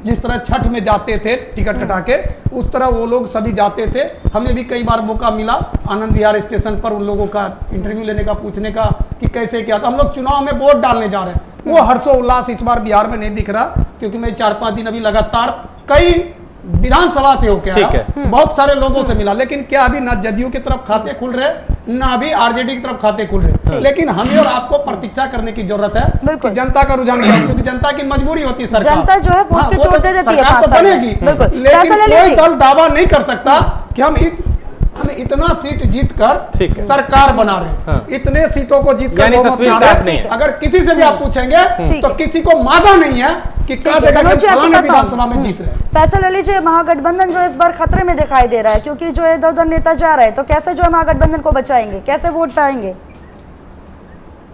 जिस तरह छठ में जाते थे टिकट कटा के, उस तरह वो लोग सभी जाते थे। हमें भी कई बार मौका मिला आनंद विहार स्टेशन पर उन लोगों का इंटरव्यू लेने का, पूछने का कि कैसे क्या था। हम लोग चुनाव में वोट डालने जा रहे हैं, वो हर्षोल्लास इस बार बिहार में नहीं दिख रहा, क्योंकि मैं 4-5 दिन अभी लगातार कई विधानसभा से होके आया, बहुत सारे लोगों से मिला, लेकिन क्या अभी ना जदयू की तरफ खाते खुल रहे, ना अभी आरजेडी की तरफ खाते खुल रहे। लेकिन हमें और आपको प्रतीक्षा करने की जरूरत है कि जनता का रुझान क्या है, क्योंकि जनता की मजबूरी होती है। सरकार जनता जो है वोट की चोट दे देती है, सरकार तो बनेगी, लेकिन कोई दल दावा नहीं कर सकता कि हम इतना सीट जीत कर सरकार बना रहे, इतने सीटों को जीत कर बहुमत बना रहे। अगर किसी से भी आप पूछेंगे तो किसी को मादा नहीं है कि क्या विधानसभा में जीत रहे। फैसल अली जी, महागठबंधन जो इस बार खतरे में दिखाई दे रहा है, क्योंकि जो इधर उधर नेता जा रहे हैं, तो कैसे जो है महागठबंधन को बचाएंगे, कैसे वोट पाएंगे?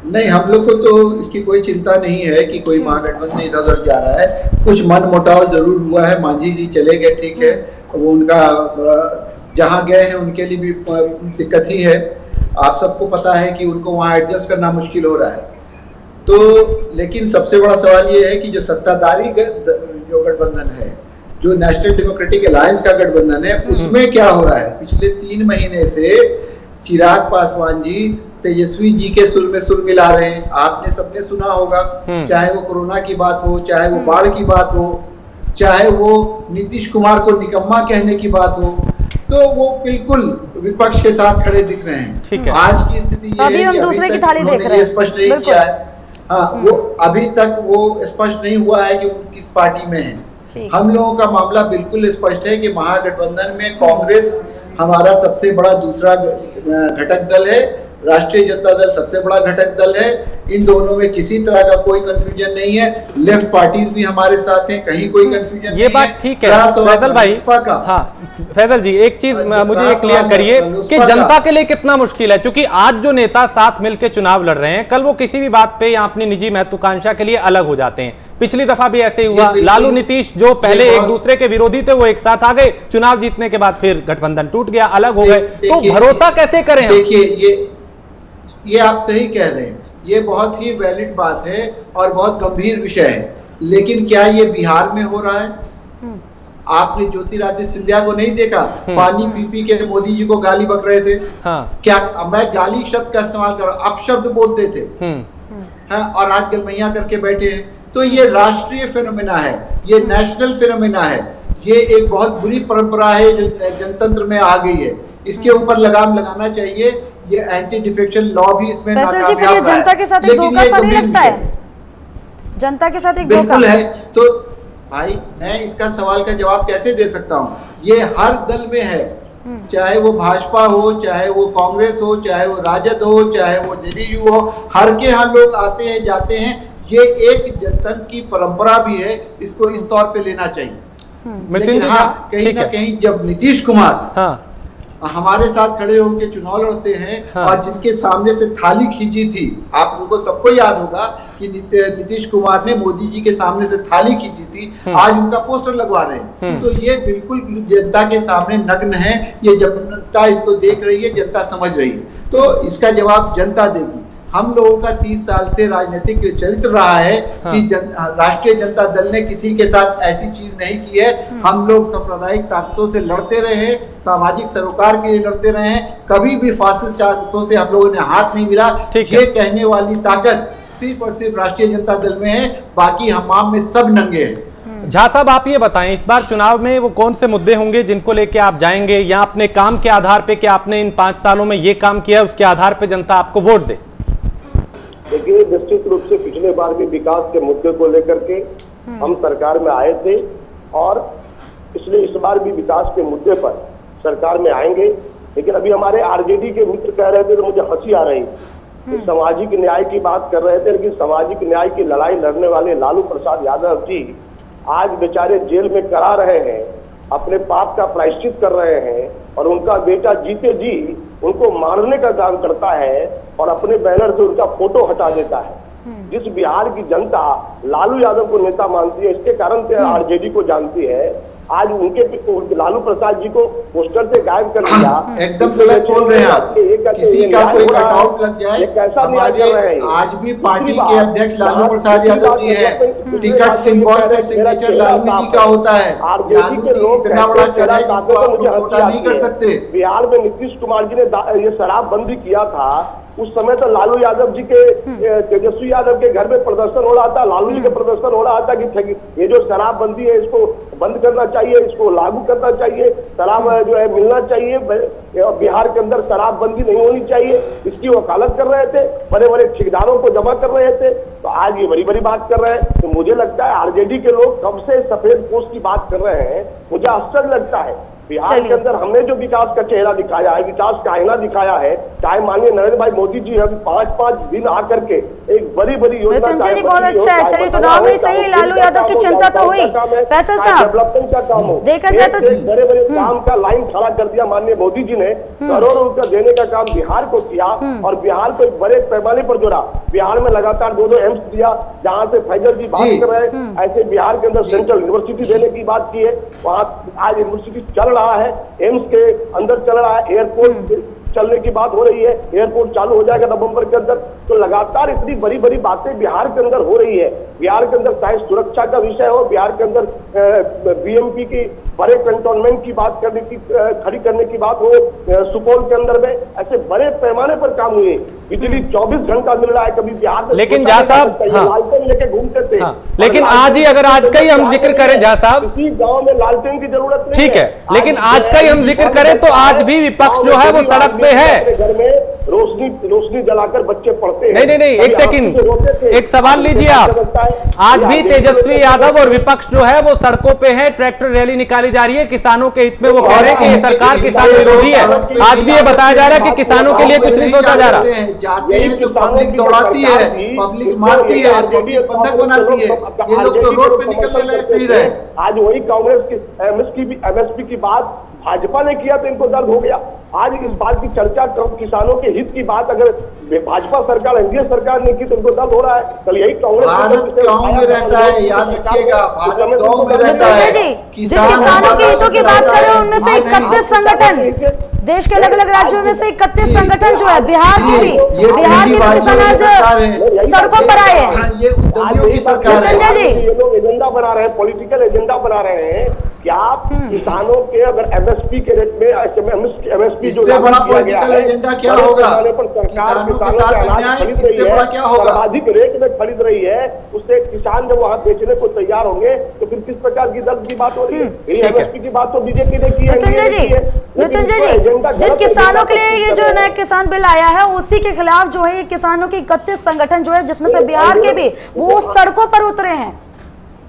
नहीं, हम लोग को तो इसकी कोई चिंता नहीं है कि कोई महागठबंधन इधर उधर जा रहा है। कुछ मन मुटाव जरूर हुआ है, मांझी जी चले गए, ठीक है, वो उनका जहाँ गए हैं उनके लिए भी दिक्कत ही है। आप सबको पता है कि उनको वहाँ एडजस्ट करना मुश्किल हो रहा है। तो लेकिन सबसे बड़ा सवाल ये है कि जो सत्ताधारी जो गठबंधन है, जो नेशनल डेमोक्रेटिक अलायंस का गठबंधन है, उसमें क्या हो रहा है। पिछले 3 महीने से चिराग पासवान जी तेजस्वी जी के सुर में सुर मिला रहे हैं। आपने सबने सुना होगा, चाहे वो कोरोना की बात हो, चाहे वो बाढ़ की बात हो, चाहे वो नीतीश कुमार को निकम्मा कहने की बात हो, तो वो बिल्कुल विपक्ष के साथ खड़े दिख रहे हैं। ठीक है। आज की स्थिति ये अभी हम दूसरे की थाली देख रहे हैं, स्पष्ट नहीं किया है। हाँ, वो अभी तक वो स्पष्ट नहीं हुआ है कि वो किस पार्टी में है। हम लोगों का मामला बिल्कुल स्पष्ट है कि महागठबंधन में कांग्रेस हमारा सबसे बड़ा दूसरा घटक दल है, राष्ट्रीय जनता दल सबसे बड़ा घटक दल है। इन दोनों में किसी तरह का कोई कंफ्यूजन नहीं है। लेफ्ट पार्टीज भी हमारे साथ हैं, कहीं कोई कंफ्यूजन नहीं है। ये बात ठीक है फैजल भाई। हाँ फैजल जी, एक चीज मुझे ये क्लियर करिए कि जनता के लिए कितना मुश्किल है, क्योंकि आज जो नेता साथ मिलकर चुनाव लड़ रहे हैं, कल वो किसी भी बात पे या अपनी निजी महत्वाकांक्षा के लिए अलग हो जाते हैं। पिछली दफा भी ऐसे ही हुआ, लालू नीतीश जो पहले एक दूसरे के विरोधी थे वो एक साथ आ गए, चुनाव जीतने के बाद फिर गठबंधन टूट गया, अलग हो गए। तो भरोसा कैसे करें? देखिए ये आप सही कह रहे हैं, ये बहुत ही वैलिड बात है और बहुत गंभीर विषय है। लेकिन क्या ये बिहार में हो रहा है? आपने ज्योतिरादित्य सिंधिया को नहीं देखा? पानी पी पी के मोदी जी को गाली बक रहे थे। हाँ। क्या मैं गाली शब्द का इस्तेमाल कर रहा हूं, अपशब्द बोलते थे। हाँ, और आज गलमैया करके बैठे हैं। तो ये राष्ट्रीय फिनोमेना है, ये नेशनल फिनोमेना है, ये एक बहुत बुरी परंपरा है जो जनतंत्र में आ गई है। इसके ऊपर लगाम लगाना चाहिए। ये एंटी डिफेक्शन लॉ भी इसमें नाकामयाब रहा है। जनता के साथ एक धोखा सा नहीं लगता है? जनता के साथ एक धोखा बिल्कुल है। तो भाई मैं इसका सवाल का जवाब कैसे दे सकता हूँ? ये हर दल में है, चाहे वो भाजपा हो, चाहे वो कांग्रेस हो, चाहे वो राजद हो, चाहे वो जेडीयू हो, हर के यहाँ लोग आते हैं जाते हैं। ये एक जनतंत्र की परंपरा भी है, इसको इस तौर पे लेना चाहिए। लेकिन हाँ, कहीं ना कहीं जब नीतीश कुमार हमारे साथ खड़े होकर चुनाव लड़ते हैं और जिसके सामने से थाली खींची थी, आप लोगों को सबको याद होगा कि नीतीश कुमार ने मोदी जी के सामने से थाली खींची थी, आज उनका पोस्टर लगवा रहे हैं। तो ये बिल्कुल जनता के सामने नग्न है। ये जनता इसको देख रही है, जनता समझ रही है, तो इसका जवाब जनता देगी। हम लोगों का 30 साल से राजनीतिक चरित्र रहा है कि राष्ट्रीय जनता दल ने किसी के साथ ऐसी चीज नहीं की है। हम लोग सांप्रदायिक ताकतों से लड़ते रहे, सामाजिक सरोकार के लिए लड़ते रहे, कभी भी फासिस्ट ताकतों से हम लोगों ने हाथ नहीं मिला। ये कहने वाली ताकत सिर्फ और सिर्फ राष्ट्रीय जनता दल में है, बाकी हमाम में सब नंगे हैं। झा साहब आप ये बताएं, इस बार चुनाव में वो कौन से मुद्दे होंगे जिनको लेके आप जाएंगे, या अपने काम के आधार पे कि आपने इन 5 सालों में ये काम किया, उसके आधार पे जनता आपको वोट दे? देखिए, निश्चित रूप से पिछले बार भी विकास के मुद्दे को लेकर के हम सरकार में आए थे और इसलिए इस बार भी विकास के मुद्दे पर सरकार में आएंगे। लेकिन अभी हमारे आरजेडी के मित्र कह रहे थे तो मुझे हंसी आ रही कि सामाजिक न्याय की बात कर रहे थे, लेकिन सामाजिक न्याय की लड़ाई लड़ने वाले लालू प्रसाद यादव जी आज बेचारे जेल में करा रहे हैं, अपने पाप का प्रायश्चित कर रहे हैं और उनका बेटा जीते जी उनको मारने का काम करता है और अपने बैनर से उनका फोटो हटा देता है। जिस बिहार की जनता लालू यादव को नेता मानती है, इसके कारण से आरजेडी को जानती है, आज उनके लालू प्रसाद जी को पोस्टर से गायब कर दिया। एकदम गलत बोल रहे हैं आप। किसी का कोई कटआउट लग जाए, हमारे आज भी पार्टी के अध्यक्ष लालू प्रसाद यादव जी हैं, टिकट सिंबल पे सिग्नेचर लालू जी का होता है। लालू जी इतना बड़ा चढ़ा है जिसको आप लोग छोटा नहीं कर सकते। बिहार में नीतीश कुमार जी ने ये शराबबंदी किया था, उस समय तो लालू यादव जी के तेजस्वी यादव के घर में प्रदर्शन हो रहा था, लालू जी के प्रदर्शन हो रहा था कि ये जो शराबबंदी है इसको बंद करना चाहिए, इसको लागू करना चाहिए, शराब जो है मिलना चाहिए, बिहार के अंदर शराबबंदी नहीं होनी चाहिए, इसकी वकालत कर रहे थे, बड़े बड़े ठेकेदारों को जमा कर रहे थे। तो आज ये बड़ी बड़ी बात कर रहे हैं। तो मुझे लगता है आरजेडी के लोग कब से सफेद पोस्ट की बात कर रहे हैं, मुझे आश्चर्य लगता है। बिहार के अंदर हमने जो विकास का चेहरा दिखाया है, विकास का आईना दिखाया है, चाहे माननीय नरेंद्र भाई मोदी जी अभी 5-5 दिन आकर के एक बड़ी बड़ी योजना, बहुत अच्छा है। चलिए, चुनाव में सही लालू यादव की चिंता तो हुई, फैसल साहब डेवलपमेंट का काम हो, देखा जाए तो बड़े बड़े काम का लाइन खड़ा कर दिया माननीय मोदी जी ने, करोड़ों रुपया देने का काम बिहार को किया और बिहार को एक बड़े पैमाने पर जोड़ा। बिहार में लगातार 2-2 एम्स दिया, जहाँ से फैजल जी बात कर रहे हैं, ऐसे बिहार के अंदर सेंट्रल यूनिवर्सिटी देने की बात की है, वहाँ आज यूनिवर्सिटी चल रहा है, एम्स के अंदर चल रहा है, एयरपोर्ट चलने की बात हो रही है, एयरपोर्ट चालू हो जाएगा नवंबर के अंदर। तो लगातार इतनी बड़ी बड़ी बातें बिहार के अंदर हो रही है। बिहार के अंदर चाहे सुरक्षा का विषय हो, बिहार के अंदर बीएमपी की बड़े कंटोनमेंट की बात करने की, खड़ी करने की बात हो, सुपौल के अंदर में ऐसे बड़े पैमाने पर काम हुए। बिजली 24 घंटा मिल रहा है, कभी बिहार में लेकिन झा साहब, लालटेन लेके घूमते थे। लेकिन आज ही अगर आज का ही हम जिक्र करें झा साहब, किसी गांव में लालटेन की जरूरत नहीं ठीक है, लेकिन आज का ही हम जिक्र करें तो आज भी विपक्ष जो है वो सड़क पे है। घर में रोशनी जलाकर बच्चे पढ़ते हैं। नहीं, एक सेकंड, एक सवाल लीजिए आप। आज भी तेजस्वी यादव और विपक्ष जो है वो सड़कों पे है, ट्रैक्टर रैली निकाली जा रही है किसानों के हित में। वो कह रहे हैं कि ये सरकार किसान विरोधी है। आज भी ये बताया जा रहा है कि किसानों के लिए कुछ नहीं सोचा जा रहा। जाते हैं तो पब्लिक दौड़ाती है, पब्लिक मारती है, पब्लिक बंधक बनाती है, ये लोग तो रोड पे निकलने लायक नहीं रहे। आज वही कांग्रेस की एमएसपी की बात भाजपा ने किया तो इनको दर्द हो गया। आज इस बात की चर्चा किसानों के हित की बात अगर भाजपा सरकार, एनडीए सरकार ने की तो इनको दर्द हो रहा है। कल यही कांग्रेस भारत गांव में रहता है, याद रखिएगा, भारत गांव में रहता है। जिन किसानों के हितों की बात कर रहे हैं उनमें से 31 संगठन, देश के अलग अलग राज्यों में से 31 संगठन जो है, बिहार के भी किसान आज सड़कों पर आए हैं। ये उद्यमियों की सरकार है। संजय जी, ये लोग एजेंडा बना रहे हैं, पॉलिटिकल एजेंडा बना रहे हैं कि आप किसानों के अगर एमएसपी के रेट में एमएसपी जो इससे बड़ा पॉलिटिकल एजेंडा क्या होगा? पर सरकार किसानों के किसानों साथ से अनाज अन्याय, खरीद इससे रही बड़ा है, क्या होगा? सर्वाधिक रेट में खरीद रही है, उससे किसान जब वहां बेचने को तैयार होंगे तो फिर किस प्रकार की दर्द की बात हो रही है? यही एमएसपी की बात तो बीजेपी ने की है। मृत्युंजय जी, जिन किसानों के लिए ये जो नया किसान बिल आया है उसी के खिलाफ जो है ये किसानों के 31 संगठन जो है, जिसमें से बिहार के भी, वो सड़कों पर उतरे हैं।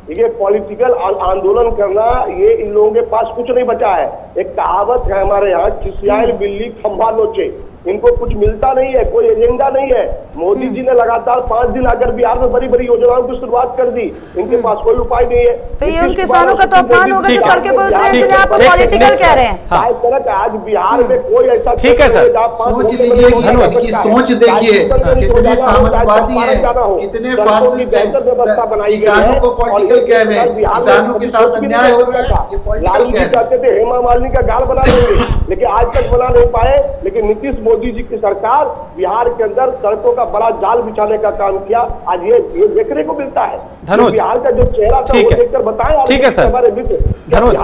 देखिए, पॉलिटिकल आंदोलन करना ये इन लोगों के पास कुछ नहीं बचा है। एक कहावत है हमारे यहाँ, खिसियाल बिल्ली खंभा नोचे। इनको कुछ मिलता नहीं है, कोई एजेंडा नहीं है। मोदी जी ने लगातार 5 दिन आकर बिहार में बड़ी बड़ी योजनाओं की शुरुआत कर दी, इनके पास कोई उपाय नहीं है। तो ये उन किसानों का तो अपमान होगा जो सड़कों पर उतरे हैं, जिन्हें आप पॉलिटिकल कह रहे हैं। आज बिहार में कोई ऐसा ठीक है सर, सोच लीजिए कि इनकी सोच देखिए, कितने सामंतवादी हैं, कितने फासिस्ट हैं, किसानों को पॉलिटिकल कह रहे हैं, किसानों के साथ अन्याय हो रहा है, ये पॉलिटिकल कह रहे हैं। थे हेमा मालिनी का गाल बना लेंगे, लेकिन आज तक बना नहीं पाए। लेकिन नीतीश मोदी जी की सरकार बिहार के अंदर सड़कों का बड़ा जाल बिछाने का काम किया। आज ये देखने को मिलता है। धनुष, बिहार का जो चेहरा था वो देखकर बताएं। ठीक है सर, धनुष,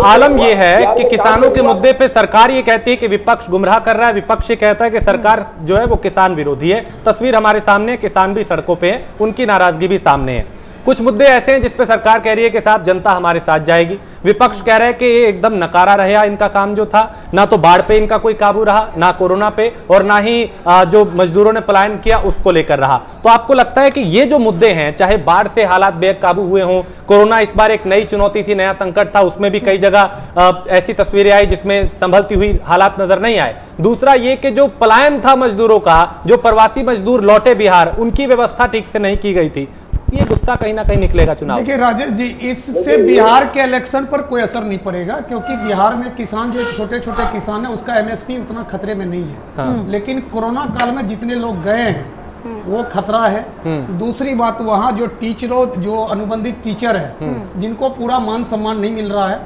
आलम ये है कि किसानों के मुद्दे पे सरकार ये कहती है कि विपक्ष गुमराह कर रहा है, विपक्ष ये कहता है कि सरकार जो है वो किसान विरोधी है। तस्वीर हमारे सामने, किसान भी सड़कों पे है, उनकी नाराजगी भी सामने है। कुछ मुद्दे ऐसे हैं जिसपे सरकार कह रही है कि साथ जनता हमारे साथ जाएगी, विपक्ष कह रहे हैं कि ये एकदम नकारा रहा इनका काम जो था, ना तो बाढ़ पे इनका कोई काबू रहा, ना कोरोना पे, और ना ही जो मजदूरों ने पलायन किया उसको लेकर रहा। तो आपको लगता है कि ये जो मुद्दे हैं, चाहे बाढ़ से हालात बेकाबू हुए हों, कोरोना इस बार एक नई चुनौती थी, नया संकट था, उसमें भी कई जगह ऐसी तस्वीरें आई जिसमें संभलती हुई हालात नजर नहीं आए। दूसरा ये कि जो पलायन था मजदूरों का, जो प्रवासी मजदूर लौटे बिहार, उनकी व्यवस्था ठीक से नहीं की गई थी। ये गुस्सा कहीं ना कहीं निकलेगा चुनाव। देखिए राजेश जी, इससे बिहार के इलेक्शन पर कोई असर नहीं पड़ेगा, क्योंकि बिहार में किसान जो छोटे छोटे किसान है उसका एमएसपी उतना खतरे में नहीं है। हाँ। लेकिन कोरोना काल में जितने लोग गए हैं वो खतरा है। दूसरी बात, वहाँ जो टीचरों, जो अनुबंधित टीचर है, जिनको पूरा मान सम्मान नहीं मिल रहा है,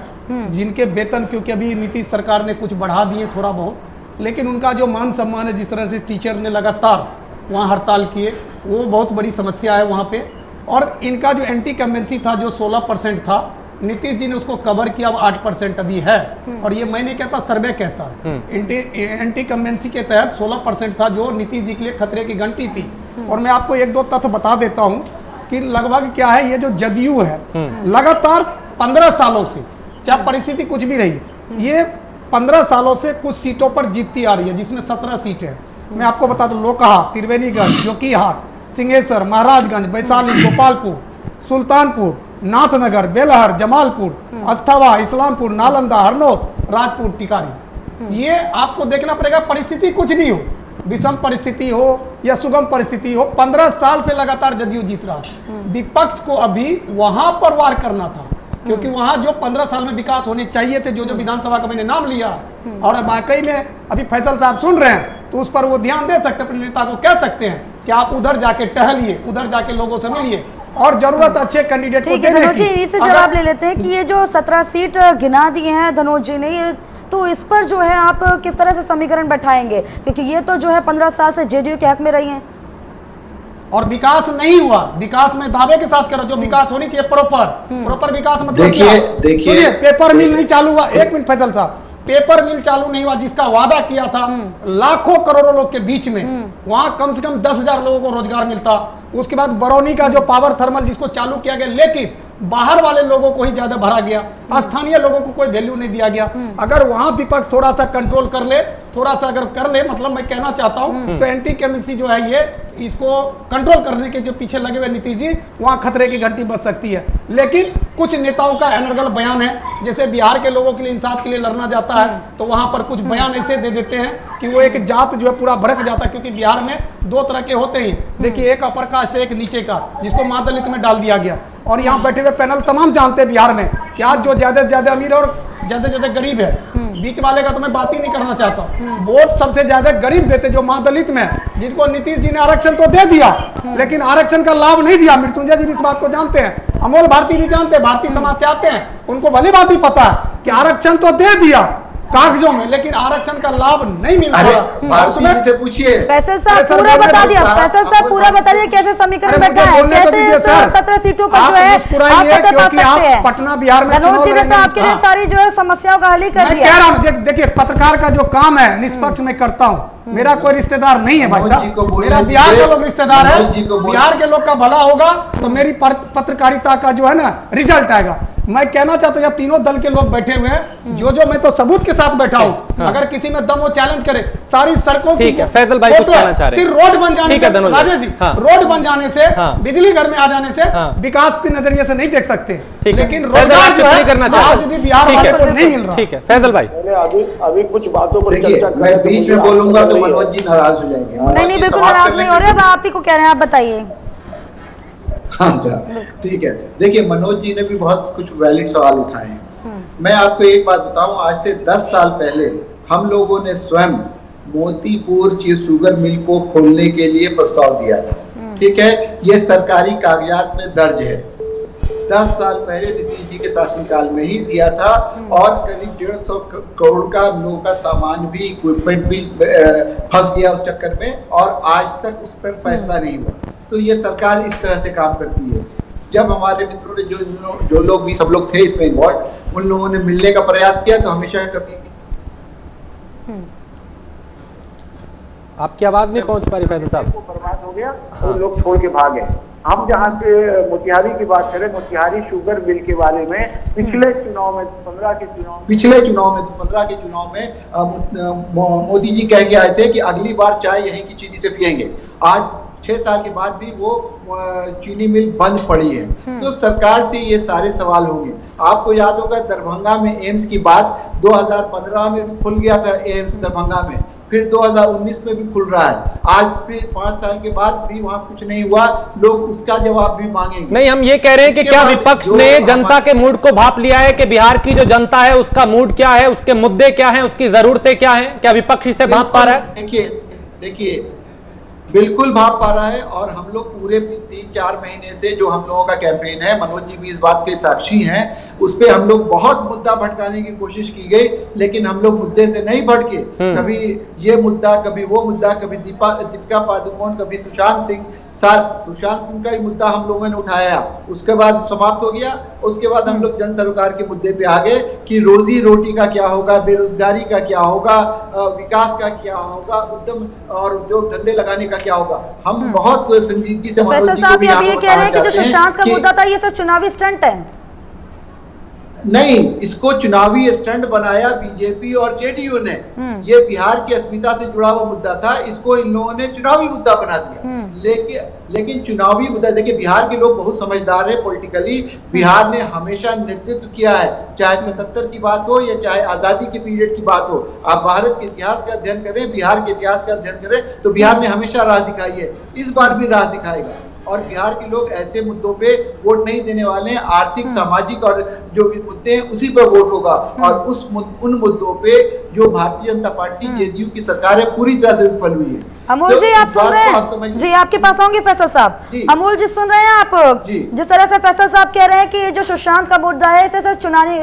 जिनके वेतन, क्योंकि अभी नीतीश सरकार ने कुछ बढ़ा दिए थोड़ा बहुत, लेकिन उनका जो मान सम्मान है, जिस तरह से टीचर ने लगातार वहाँ हड़ताल किए, वो बहुत बड़ी समस्या है वहाँ पे। और इनका जो एंटी कमेंसी था जो 16% था, नीतीश जी ने उसको कवर किया, अब 8% अभी है। और ये मैं नहीं कहता, सर्वे कहता है। एंटी कमेंसी के तहत 16% था जो नीतीश जी के लिए खतरे की घंटी थी। और मैं आपको 1-2 तथ्य बता देता हूँ कि लगभग क्या है, ये जो जदयू है लगातार 15 सालों से, चाहे परिस्थिति कुछ भी रही, ये 15 सालों से कुछ सीटों पर जीतती आ रही है, जिसमें 17 सीट है। मैं आपको बता दूं, लोकहा, त्रिवेणीगंज, जोकीहाट, सिंहेश्वर, महाराजगंज, वैशाली, गोपालपुर, सुल्तानपुर, नाथनगर, बेलहर, जमालपुर, अस्थावा, इस्लामपुर, नालंदा, हरनौत, राजपुर, टिकारी। ये आपको देखना पड़ेगा, परिस्थिति कुछ भी हो, विषम परिस्थिति हो या सुगम परिस्थिति हो, 15 साल से लगातार जदयू जीत रहा है। विपक्ष को अभी वहां पर वार करना था, क्योंकि वहां जो 15 साल में विकास होने चाहिए थे, जो विधानसभा का मैंने नाम लिया, और वाकई में अभी फैसल साहब सुन रहे हैं तो उस पर वो ध्यान दे सकते, अपने नेता को कह सकते हैं कि आप उधर जाके टहलिए, उधर जाके लोगों से मिलिए, और जरूरत अच्छे कैंडिडेट को देने की। धनोज जी, इन्हीं से जवाब ले लेते हैं कि ये जो 17 सीट गिना दिए हैं धनोज जी ने, ये तो इस पर जो है आप किस तरह से समीकरण बैठाएंगे, क्योंकि ये तो जो है 15 साल से जेडीयू के हक में रही हैं और विकास नहीं हुआ। विकास में दावे के साथ करो, जो विकास होनी चाहिए प्रॉपर विकास मतलब देखिए पेपर मिल नहीं चालू हुआ। एक मिनट फैसल साहब, पेपर मिल चालू नहीं हुआ जिसका वादा किया था लाखों करोड़ों लोग के बीच में, वहां कम से कम 10,000 लोगों को रोजगार मिलता। उसके बाद बरौनी का जो पावर थर्मल जिसको चालू किया गया, लेकिन बाहर वाले लोगों को ही ज्यादा भरा गया, स्थानीय लोगों को कोई वैल्यू नहीं दिया गया। अगर वहां विपक्ष थोड़ा सा कंट्रोल कर ले, थोड़ा सा अगर कर ले, मतलब मैं कहना चाहता हूं तो एंटी केमिस्ट्री जो है ये इसको कंट्रोल करने के जो पीछे लगे हुए नीतीश जी, वहां खतरे की घंटी बज सकती है। लेकिन कुछ नेताओं का एनर्गल बयान है, जैसे बिहार के लोगों के लिए इंसाफ के लिए लड़ना जाता है तो वहां पर कुछ बयान ऐसे दे देते हैं कि वो एक जात जो है पूरा भड़क जाता है, क्योंकि बिहार में 2 तरह के होते हैं। देखिए, एक अपर कास्ट है, एक नीचे का, जिसको महादलित में डाल दिया गया। और यहाँ बैठे हुए पैनल तमाम जानते हैं बिहार में कि आज जो ज्यादा से ज्यादा अमीर और ज्यादा से ज्यादा गरीब है, बीच वाले का तो मैं बात ही नहीं करना चाहता। वोट सबसे ज्यादा गरीब देते जो महादलित में, जिनको नीतीश जी ने आरक्षण तो दे दिया लेकिन आरक्षण का लाभ नहीं दिया। मृत्युंजय जी भी इस बात को जानते हैं, अमोल भारती भी जानते हैं, भारतीय समाज से आते हैं, उनको भली बात ही पता है कि आरक्षण तो दे दिया कागजों में, लेकिन आरक्षण का लाभ नहीं मिल रहा। से पूछिए फैसल साहब पूरा बता दिया, फैसल साहब पूरा बता दिया कैसे समीकरण बैठा है, कैसे 17 सीटों पर जो है आप फतह पा सकते हैं। पटना बिहार में मनोज जी ने तो आपके लिए सारी जो है समस्याओं का हल ही कर दिया। कह रहा हूँ, देखिए पत्रकार का जो काम है निष्पक्ष मैं करता हूँ। मेरा कोई रिश्तेदार नहीं है भाई साहब, मेरा बिहार के लोग रिश्तेदार है। बिहार के लोग का भला होगा तो मेरी पत्रकारिता का जो है ना रिजल्ट आएगा। मैं कहना चाहता हूँ यहाँ तीनों दल के लोग बैठे हुए हैं, जो मैं तो सबूत के साथ बैठा हूँ। अगर किसी में दम हो चैलेंज करे, सारी सड़कों ठीक है। फैसल भाई कुछ कहना चाह रहे हैं, सिर्फ रोड बन जाने से, राजेश जी, रोड बन जाने से, बिजली घर में आ जाने से विकास के नजरिए से नहीं देख सकते, लेकिन रोजगार जो है आज भी बिहार वाले को नहीं मिल रहा। ठीक है फैसल भाई, अभी कुछ बातों पर देखिए मैं बीच में बोलूंगा तो मनोज जी नाराज हो जाएंगे। नहीं बिल्कुल नाराज नहीं हो रहे, अब आप ही को कह रहे हैं, आप बताइए। अच्छा ठीक है, देखिए मनोज जी ने भी बहुत कुछ वैलिड सवाल उठाए हैं। मैं आपको एक बात बताऊं, आज से 10 साल पहले हम लोगों ने स्वयं मोतीपुर शुगर मिल को खोलने के लिए प्रस्ताव दिया था। ठीक है, ये सरकारी कागजात में दर्ज है। 10 साल पहले नीतीश जी के शासनकाल में ही दिया था और करीब 150 करोड़ का हम लोगों का सामान भी, इक्विपमेंट भी फंस गया उस चक्कर में, और आज तक उस पर फैसला नहीं हुआ। तो ये सरकार इस तरह से काम करती है। जब हमारे मित्रों ने जो लोग भी सब लोग थे इसमें इन्वॉल्व, उन लोगों ने मिलने का प्रयास किया तो हमेशा कभी आपकी आवाज नहीं पहुंच पा रही फैसल साहब। बर्बाद हो गया तो लोग छोड़ के भागे। हम जहाँ से मोतिहारी की बात करें, मोतिहारी शुगर मिल के बारे में पिछले चुनाव में 15 के चुनाव में मोदी जी कह के आए थे कि अगली बार चाय यहीं की चीनी से पियेंगे। आज 6 साल के बाद भी वो चीनी मिल बंद पड़ी है। तो सरकार से ये सारे सवाल होंगे। आपको याद होगा दरभंगा में एम्स की बात 2015 में भी खुल गया था, एम्स दरभंगा में, फिर 2019 में भी खुल रहा है। आज भी 5 साल के बाद भी वहाँ कुछ नहीं हुआ, लोग उसका जवाब भी मांगेंगे। नहीं, हम ये कह रहे हैं कि क्या विपक्ष ने जनता के मूड को भांप लिया है कि बिहार की जो जनता है उसका मूड क्या है, उसके मुद्दे क्या हैं, उसकी जरूरतें क्या हैं? क्या विपक्ष इसे भांप पा रहा है? देखिए बिल्कुल भाप पा रहा है। और हम लोग पूरे 3-4 महीने से जो हम लोगों का कैंपेन है, मनोज जी भी इस बात के साक्षी हैं, उस पे हम लोग बहुत मुद्दा भटकाने की कोशिश की गई, लेकिन हम लोग मुद्दे से नहीं भटके। कभी ये मुद्दा, कभी वो मुद्दा, कभी दीपिका पादुकोण, कभी सुशांत सिंह का ही मुद्दा हम लोगों ने उठाया, उसके बाद समाप्त हो गया। उसके बाद हम लोग जन सरोकार के मुद्दे पे आ गए कि रोजी रोटी का क्या होगा, बेरोजगारी का क्या होगा, विकास का क्या होगा, उद्यम और उद्योग धंधे लगाने का क्या होगा। हम बहुत संजीदगी से फैसल साहब ये कह रहे हैं कि जो सुशांत का मुद्दा था ये सब चुनावी स्टंट है। नहीं, इसको चुनावी स्टंट बनाया बीजेपी और जेडीयू ने। ये बिहार की अस्मिता से जुड़ा हुआ मुद्दा था, इसको इन लोगों ने चुनावी मुद्दा बना दिया। लेकिन चुनावी मुद्दा, देखिए बिहार के लोग बहुत समझदार है पॉलिटिकली। बिहार ने हमेशा नेतृत्व किया है, चाहे 77 की बात हो या चाहे आजादी के पीरियड की बात हो। आप भारत के इतिहास का अध्ययन करें, बिहार के इतिहास का अध्ययन करें, तो बिहार ने हमेशा राह दिखाई है, इस बार भी राह दिखाएगा। और बिहार के लोग ऐसे मुद्दों पे वोट नहीं देने वाले हैं। आर्थिक, सामाजिक और जो भी मुद्दे हैं उसी पर वोट होगा। और उन मुद्दों पे जो भारतीय जनता पार्टी जेडीयू की सरकार है पूरी तरह से विफल हुई है। अमोल तो जी आप इस सुन बात रहे को आप हैं समझिए। जी, आपके पास आऊंगी फैसल साहब। जी। अमोल जी सुन रहे हैं आप? जी। जिस तरह से फैसल साहब कह रहे हैं कि ये जो सुशांत का मुद्दा है इसे सिर्फ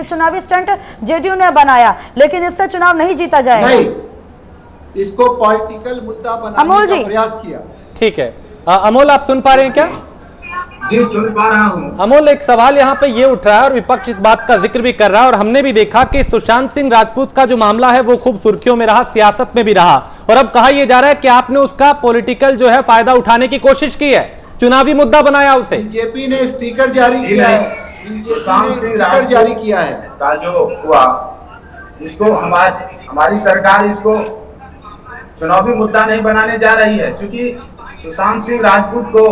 चुनावी स्टंट जेडीयू ने बनाया, लेकिन इससे चुनाव नहीं जीता जाएगा। नहीं, इसको पॉलिटिकल मुद्दा अमोल बनाने जी। का प्रयास किया। ठीक है। अमोल आप सुन पा रहे हैं क्या? जी सुन पा रहा हूँ। अमोल, एक सवाल यहाँ पे ये उठ रहा है और विपक्ष इस बात का जिक्र भी कर रहा है, और हमने भी देखा कि सुशांत सिंह राजपूत का जो मामला है वो खूब सुर्खियों में रहा, सियासत में भी रहा, और अब कहा यह जा रहा है कि आपने उसका पॉलिटिकल जो है फायदा उठाने की कोशिश की है, चुनावी मुद्दा बनाया उसे। बीजेपी ने स्टिकर जारी किया है, बीजेपी ने स्टिकर जारी किया है। का जो हुआ, इसको हमारी सरकार इसको चुनावी मुद्दा नहीं बनाने जा रही है, क्योंकि सुशांत सिंह राजपूत को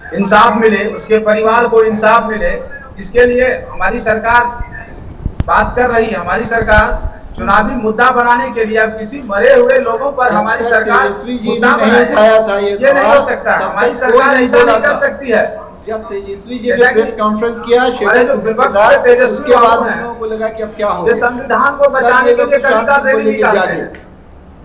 इंसाफ मिले, उसके परिवार को इंसाफ मिले, इसके लिए हमारी सरकार बात कर रही है। हमारी सरकार चुनावी मुद्दा बनाने के लिए अब किसी मरे हुए लोगों पर हमारी सरकार मुद्दा नहीं उठाया था ये नहीं हो सकता। हमारी सरकार ऐसा नहीं कर सकती है। जब तेजस्वी जी ने प्रेस कॉन्फ्रेंस किया, उसके बाद हम लोगों को लगा कि अब क्या होगा। ये संविधान को बचाने के लिए कविता रैली निकालते हैं,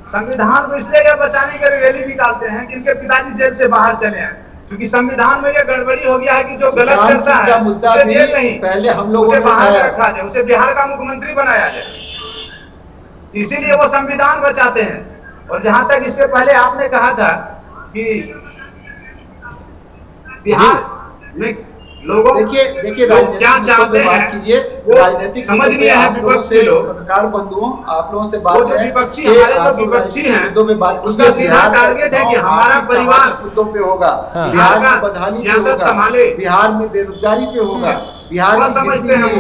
संविधान को इसलिए बचाने के लिए रैली निकालते हैं कि इनके पिताजी जेल से बाहर चले हैं, क्योंकि संविधान में ये गड़बड़ी हो गया है कि जो गलत करता है उसे जेल नहीं, पहले हम लोग उसे बाहर रखा जाए, उसे बिहार का मुख्यमंत्री बनाया जाए, इसीलिए वो संविधान बचाते हैं। और जहां तक इससे पहले आपने कहा था कि बिहार में लोगों देखिए क्या चाहते हैं वो राजनीतिक समझ लिया है विपक्ष के लोग। पत्रकार बंधुओं, आप लोगों से वो बात जो है विपक्षी कि हमारे जो आप लोग विपक्षी हैं मुद्दों पे बात उसका कीजिए। सीधा बिहार टारगेट है कि का हमारा आर्थिक परिवार सामाजिक मुद्दों पे होगा, बिहार का की बदहाली पे सियासत होगा, संभाले, बिहार में बेरोजगारी पे होगा, बिहार वो की समझते हैं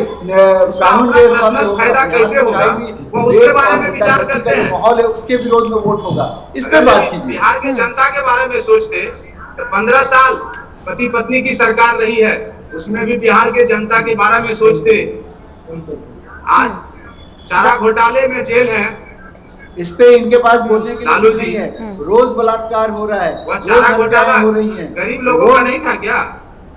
कानून व्यवस्था पे होगा, फायदा कैसे होगा, वो उसके बारे में विचार करते हैं। माहौल है उसके विरोध में वोट होगा, इस पे बात कीजिए। बिहार की जनता के बारे में सोचते तो 15 साल पति पत्नी की सरकार रही है, उसमें भी बिहार के जनता के बारे में सोचते। आज चारा घोटाले में जेल है, इस पे इनके पास बोलने के लालू लिए जी नहीं है। रोज बलात्कार हो रहा है, वह रोज चारा घोटाला हत्याएं हो रही हैं, गरीब लोगों का नहीं था क्या?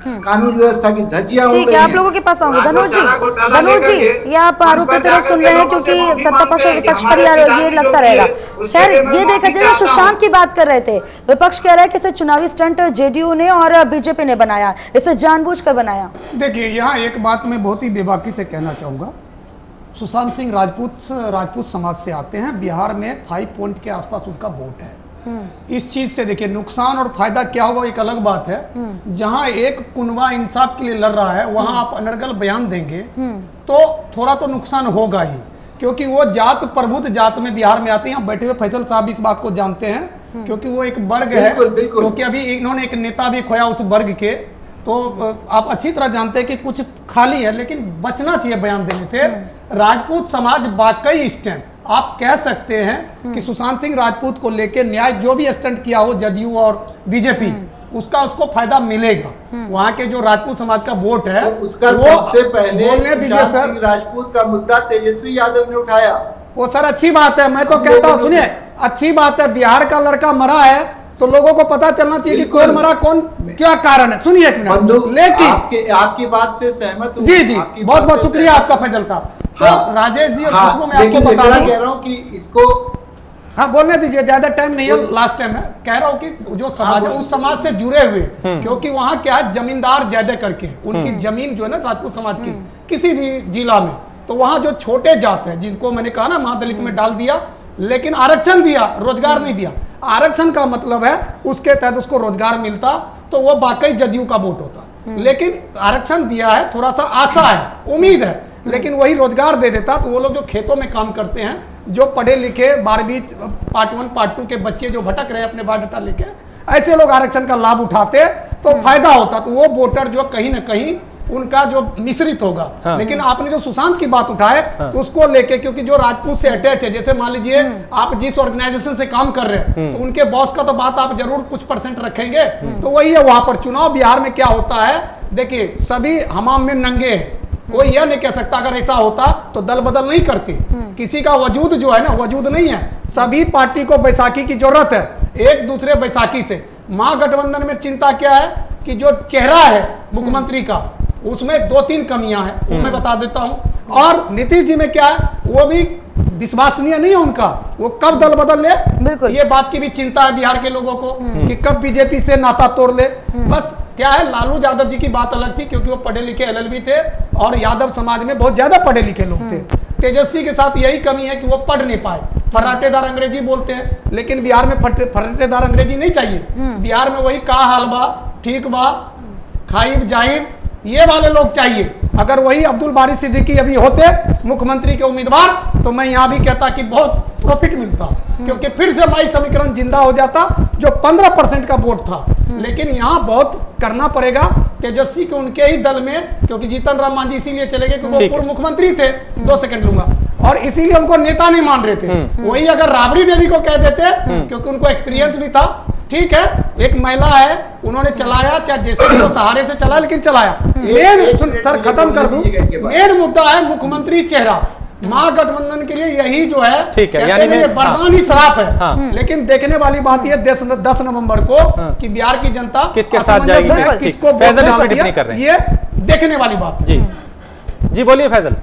कानून व्यवस्था की धज्जियां हो ठीक रही है, हैं। आप लोगों के पास आऊंगी। धनुष जी, चारा घोटाला धनुष जी, लेकर ये आप आरोप प्रत्यारोप सुन रहे हैं क्योंकि सत्ता पक्ष और विपक्ष पर ये लगता रहेगा। खैर, ये देखा जाए सुशांत की बात कर रहे थे, विपक्ष कह रहा है कि इसे चुनावी स्टंट जेडीयू ने और बीजेपी ने बनाया, इसे जानबूझकर बनाया। देखिए, यहाँ एक बात मैं बहुत ही बेबाकी से कहना चाहूँगा। सुशांत सिंह राजपूत समाज से आते हैं, बिहार में 5 पॉइंट के आसपास उसका वोट है। इस चीज से देखिए नुकसान और फायदा क्या होगा एक अलग बात है। जहां एक कुनवा इंसाफ के लिए लड़ रहा है वहां आप अनर्गल बयान देंगे तो थोड़ा तो नुकसान होगा ही, क्योंकि वो जात प्रबुद्ध जात में बिहार में आते हैं। यहाँ बैठे हुए फैसल साहब इस बात को जानते हैं क्योंकि वो एक वर्ग है, क्योंकि अभी इन्होंने एक नेता भी खोया उस वर्ग के, तो आप अच्छी तरह जानते हैं कि कुछ खाली है, लेकिन बचना चाहिए बयान देने से। राजपूत समाज वाकई स्टैंड आप कह सकते हैं कि सुशांत सिंह राजपूत को लेकर न्याय जो भी स्टंट किया हो जदयू और बीजेपी, उसको फायदा मिलेगा। वहां के जो राजपूत समाज का वोट है तो उसका वो सबसे पहले बोलने दीजिए सुशांत सर। सिंह राजपूत का मुद्दा तेजस्वी यादव ने उठाया। वो सर अच्छी बात है, मैं तो कहता हूँ सुनिए, अच्छी बात है। बिहार का लड़का मरा है तो लोगों को पता चलना चाहिए कि कौन मरा, कौन क्या कारण है। सुनिए एक मिनट, लेकिन आपकी बात से सहमत हूं। जी बहुत बहुत शुक्रिया आपका फैजल साहब। तो राजेश जी और खुशबू मैं आपको बता रहा कह रहा हूँ कि इसको हाँ बोलने दीजिए, ज्यादा टाइम नहीं है, लास्ट टाइम है। कह रहा हूँ कि जो समाज है उस समाज से जुड़े हुए, क्योंकि वहां क्या है जमींदार ज्यादा करके उनकी जमीन जो है ना राजपूत समाज की किसी भी जिला में, तो वहां जो छोटे जात है जिनको मैंने कहा ना महादलित में डाल दिया, लेकिन आरक्षण दिया, रोजगार नहीं दिया। आरक्षण का मतलब है उसके तहत उसको रोजगार मिलता तो वो वाकई जदयू का वोट होता, लेकिन आरक्षण दिया है, थोड़ा सा आशा है, उम्मीद है, लेकिन वही रोजगार दे देता तो वो लोग जो खेतों में काम करते हैं, जो पढ़े लिखे 12वीं पार्ट 1 पार्ट 2 के बच्चे जो भटक रहे हैं अपने बायोडाटा लेके, ऐसे लोग आरक्षण का लाभ उठाते तो फायदा होता, तो वो वोटर जो कहीं ना कहीं उनका जो मिश्रित होगा। हाँ। लेकिन आपने जो सुशांत की बात उठाए हाँ। तो उसको लेके, क्योंकि जो राजपूत से अटैच है, जैसे मान लीजिए आप जिस ऑर्गेनाइजेशन से काम कर रहे हैं तो उनके बॉस का तो बात आप जरूर कुछ % रखेंगे, तो वही है वहां पर। चुनाव बिहार में क्या होता है, देखिए सभी हमाम में नंगे हैं, कोई यह नहीं कह सकता अगर ऐसा होता तो दल बदल नहीं करती, किसी का वजूद जो है ना वजूद नहीं है। सभी पार्टी को बैसाखी की जरूरत है, एक दूसरे बैसाखी से। महागठबंधन में चिंता क्या है कि जो चेहरा है मुख्यमंत्री का उसमें 2-3 कमियां हैं, वो मैं बता देता हूं। और नीतीश जी में क्या है, वो भी विश्वसनीय नहीं है उनका, वो कब दल बदल ले, बिल्कुल। ये बात की भी चिंता है बिहार के लोगों को कि कब बीजेपी से नाता तोड़ ले। बस क्या है, लालू यादव जी की बात अलग थी क्योंकि वो पढ़े लिखे एलएलबी थे और यादव समाज में बहुत ज्यादा पढ़े लिखे लोग थे। तेजस्वी के साथ यही कमी है कि वो पढ़ नहीं पाए, फर्राटेदार अंग्रेजी बोलते हैं, लेकिन बिहार में फर्राटेदार अंग्रेजी नहीं चाहिए। बिहार में वही का हाल बा, ठीक बा, खाइब जाहिब, ये वाले लोग चाहिए। अगर वही अब्दुल बारी सिद्दीकी अभी होते मुख्यमंत्री के उम्मीदवार तो मैं यहाँ भी कहता कि बहुत प्रॉफिट मिलता, क्योंकि फिर से माई समीकरण जिंदा हो जाता जो 15% का वोट था। लेकिन यहाँ बहुत करना पड़ेगा तेजस्वी के उनके ही दल में, क्योंकि जीतन राम मांझी इसीलिए चले गए क्योंकि वो पूर्व मुख्यमंत्री थे, 2 सेकंड लूंगा, और इसीलिए उनको नेता नहीं मान रहे थे। वही अगर राबड़ी देवी को कह देते क्योंकि उनको एक्सपीरियंस भी था, ठीक है, एक महिला है, उन्होंने चलाया, चाहे जैसे भी सहारे से चला, लेकिन चलाया। मेन सर खत्म कर दूं, मेन मुद्दा है मुख्यमंत्री चेहरा। महागठबंधन के लिए यही जो है, ठीक है, यानी वरदान ही श्राप है। हाँ। लेकिन देखने वाली बात यह 10 नवंबर को कि बिहार की जनता किसके साथ जाएगी, किसको टिप्पणी कर रहे हैं, ये देखने वाली बात। जी बोलिए फैजल।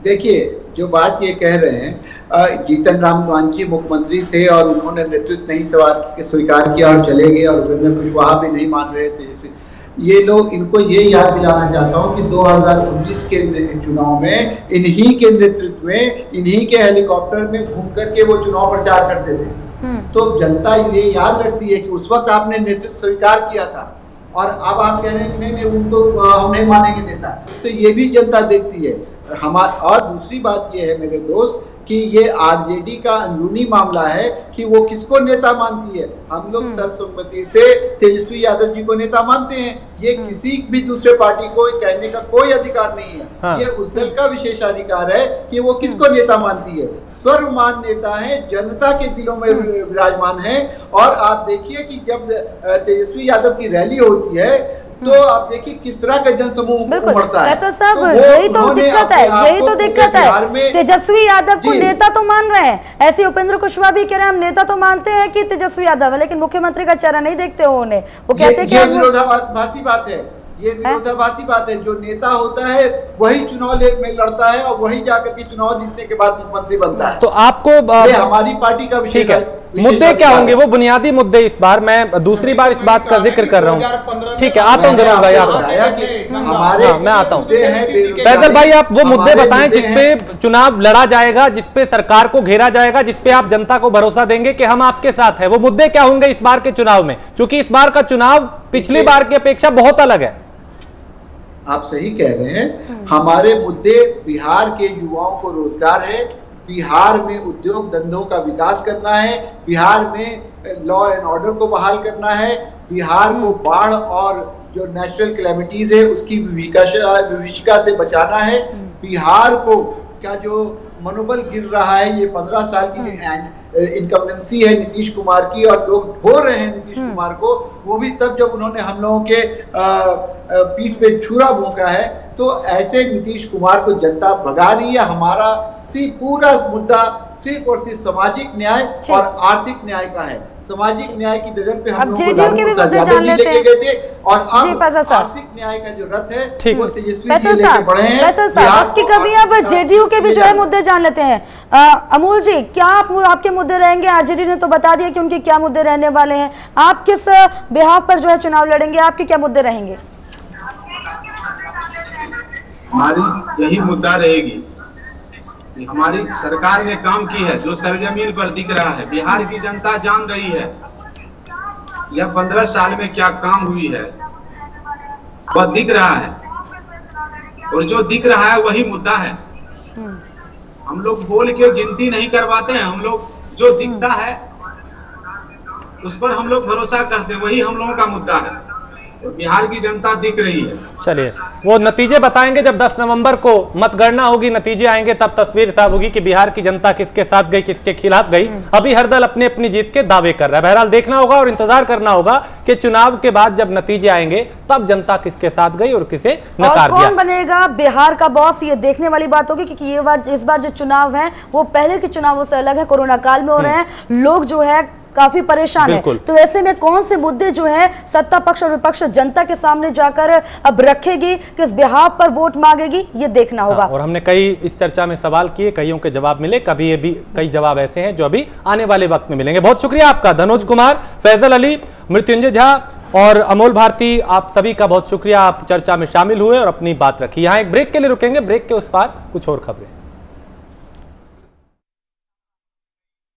देखिए, जो बात ये कह रहे हैं, जीतन राम मांझी मुख्यमंत्री थे और उन्होंने नेतृत्व नहीं स्वीकार किया और चले गए, और उपेंद्र कुशवाहा भी नहीं मान रहे थे। ये लोग, इनको ये याद दिलाना चाहता हूँ कि 2019 के चुनाव में इन्हीं के नेतृत्व में, इन्हीं के हेलीकॉप्टर में घूम करके वो चुनाव प्रचार करते थे। तो जनता ये याद रखती है कि उस वक्त आपने नेतृत्व स्वीकार किया था और अब आप कह रहे हैं कि नहीं उनको हम नहीं मानेंगे नेता। तो ये भी जनता देखती है। और दूसरी बात ये है मेरे दोस्त कि ये आरजेडी का अंदरूनी मामला है कि वो किसको नेता मानती है। हम लोग सर्वसम्मति से तेजस्वी यादव जी को नेता मानते हैं। ये किसी भी दूसरे पार्टी को कहने का कोई अधिकार नहीं है। हाँ। ये उस दल का विशेषाधिकार है कि वो किसको नेता मानती है। सर्वमान नेता है, जनता के दिलों में विराजमान है। और आप देखिए कि जब तेजस्वी यादव की रैली होती है तो आप देखिए किस तरह का जनसमूह उमड़ता है। ऐसा सब यही तो दिक्कत है, यही तो दिक्कत है। तेजस्वी यादव को नेता तो मान रहे हैं, ऐसे उपेंद्र कुशवाहा भी कह रहे हैं हम नेता तो मानते हैं कि तेजस्वी यादव है, लेकिन मुख्यमंत्री का चेहरा नहीं देखते हो उन्हें। वो कहते हैं कि विरोधाभासी बात है, ये विरोधाभासी बात है। जो नेता होता है वही चुनाव में लड़ता है और वही जाकर के चुनाव जीतने के बाद मुख्यमंत्री बनता है। तो आपको हमारी पार्टी का ठीक है, मुद्दे क्या होंगे वो बुनियादी मुद्दे इस बार? मैं दूसरी बार इस बात का जिक्र कर रहा हूँ। ठीक है, आता हूँ जरूर भाई, मैं आता हूँ। फैजल भाई, आप वो मुद्दे बताएं जिसपे चुनाव लड़ा जाएगा, जिसपे सरकार को घेरा जाएगा, जिसपे आप जनता को भरोसा देंगे कि हम आपके साथ हैं। वो मुद्दे क्या होंगे इस बार के चुनाव में, क्योंकि इस बार का चुनाव पिछली बार की अपेक्षा बहुत अलग है। आप सही कह रहे हैं। हमारे मुद्दे बिहार के युवाओं को रोजगार है, बिहार में उद्योग धंधों का विकास करना है, बिहार में लॉ एंड ऑर्डर को बहाल करना है, बिहार को बाढ़ और जो नेचुरल कैलेमिटीज है उसकी विभीषिका से बचाना है। बिहार को क्या जो मनोबल गिर रहा है, ये 15 साल की इनकम्बेंसी है नीतीश कुमार की और लोग ढो रहे हैं नीतीश कुमार को, वो भी तब जब उन्होंने हम लोगों के पीठ पे छुरा भोंका है। तो ऐसे नीतीश कुमार को जनता भगा रही है। हमारा पूरा मुद्दा सिर्फ और सिर्फ सामाजिक न्याय और आर्थिक न्याय का है। सामाजिक न्याय की डगर पे हम लोग लेके गए थे और अब आर्थिक न्याय का जो रथ है वो तेजस्वी जी लेके बढ़े हैं। आपकी कभी अब जेडीयू के भी जो है मुद्दे जान लेते हैं। अमूल जी, क्या आपके मुद्दे रहेंगे? आरजेडी ने तो बता दिया कि उनके क्या मुद्दे रहने वाले हैं। आप किस बिहाफ पर जो है चुनाव लड़ेंगे, आपके क्या मुद्दे रहेंगे? हमारी यही मुद्दा रहेगी। हमारी सरकार ने काम की है जो सरजमीन पर दिख रहा है, बिहार की जनता जान रही है यह 15 साल में क्या काम हुई है, वह दिख रहा है। और जो दिख रहा है वही मुद्दा है। हम लोग बोल के गिनती नहीं करवाते हैं, हम लोग जो दिखता है उस पर हम लोग भरोसा करते, वही हम लोगों का मुद्दा है। बिहार की जनता दिख रही है। चलिए, वो नतीजे बताएंगे जब 10 नवंबर को मतगणना होगी, नतीजे आएंगे, तब तस्वीर साफ होगी कि बिहार की जनता किसके साथ गई, किसके खिलाफ गई। अभी हर दल अपनी अपनी जीत के दावे कर रहा है। बहरहाल देखना होगा और इंतजार करना होगा कि चुनाव के बाद जब नतीजे आएंगे तब जनता किसके साथ गई और किसे नकार दिया। कौन बनेगा बिहार का बॉस, ये देखने वाली बात होगी, क्योंकि इस बार जो चुनाव है वो पहले के चुनावों से अलग है, कोरोना काल में हो रहे हैं। लोग जो है काफी परेशान है। बिल्कुल। तो ऐसे में कौन से मुद्दे जो है सत्ता पक्ष और विपक्ष जनता के सामने जाकर अब रखेगी, किस बिहार पर वोट मांगेगी, ये देखना होगा। और हमने कई इस चर्चा में सवाल किए, कईयों के जवाब मिले, कभी ये भी कई जवाब ऐसे हैं जो अभी आने वाले वक्त में मिलेंगे। बहुत शुक्रिया आपका धनोज कुमार, फैजल अली, मृत्युंजय झा और अमोल भारती, आप सभी का बहुत शुक्रिया। आप चर्चा में शामिल हुए और अपनी बात रखी। यहाँ एक ब्रेक के लिए रुकेंगे, ब्रेक के उस पार कुछ और खबरें।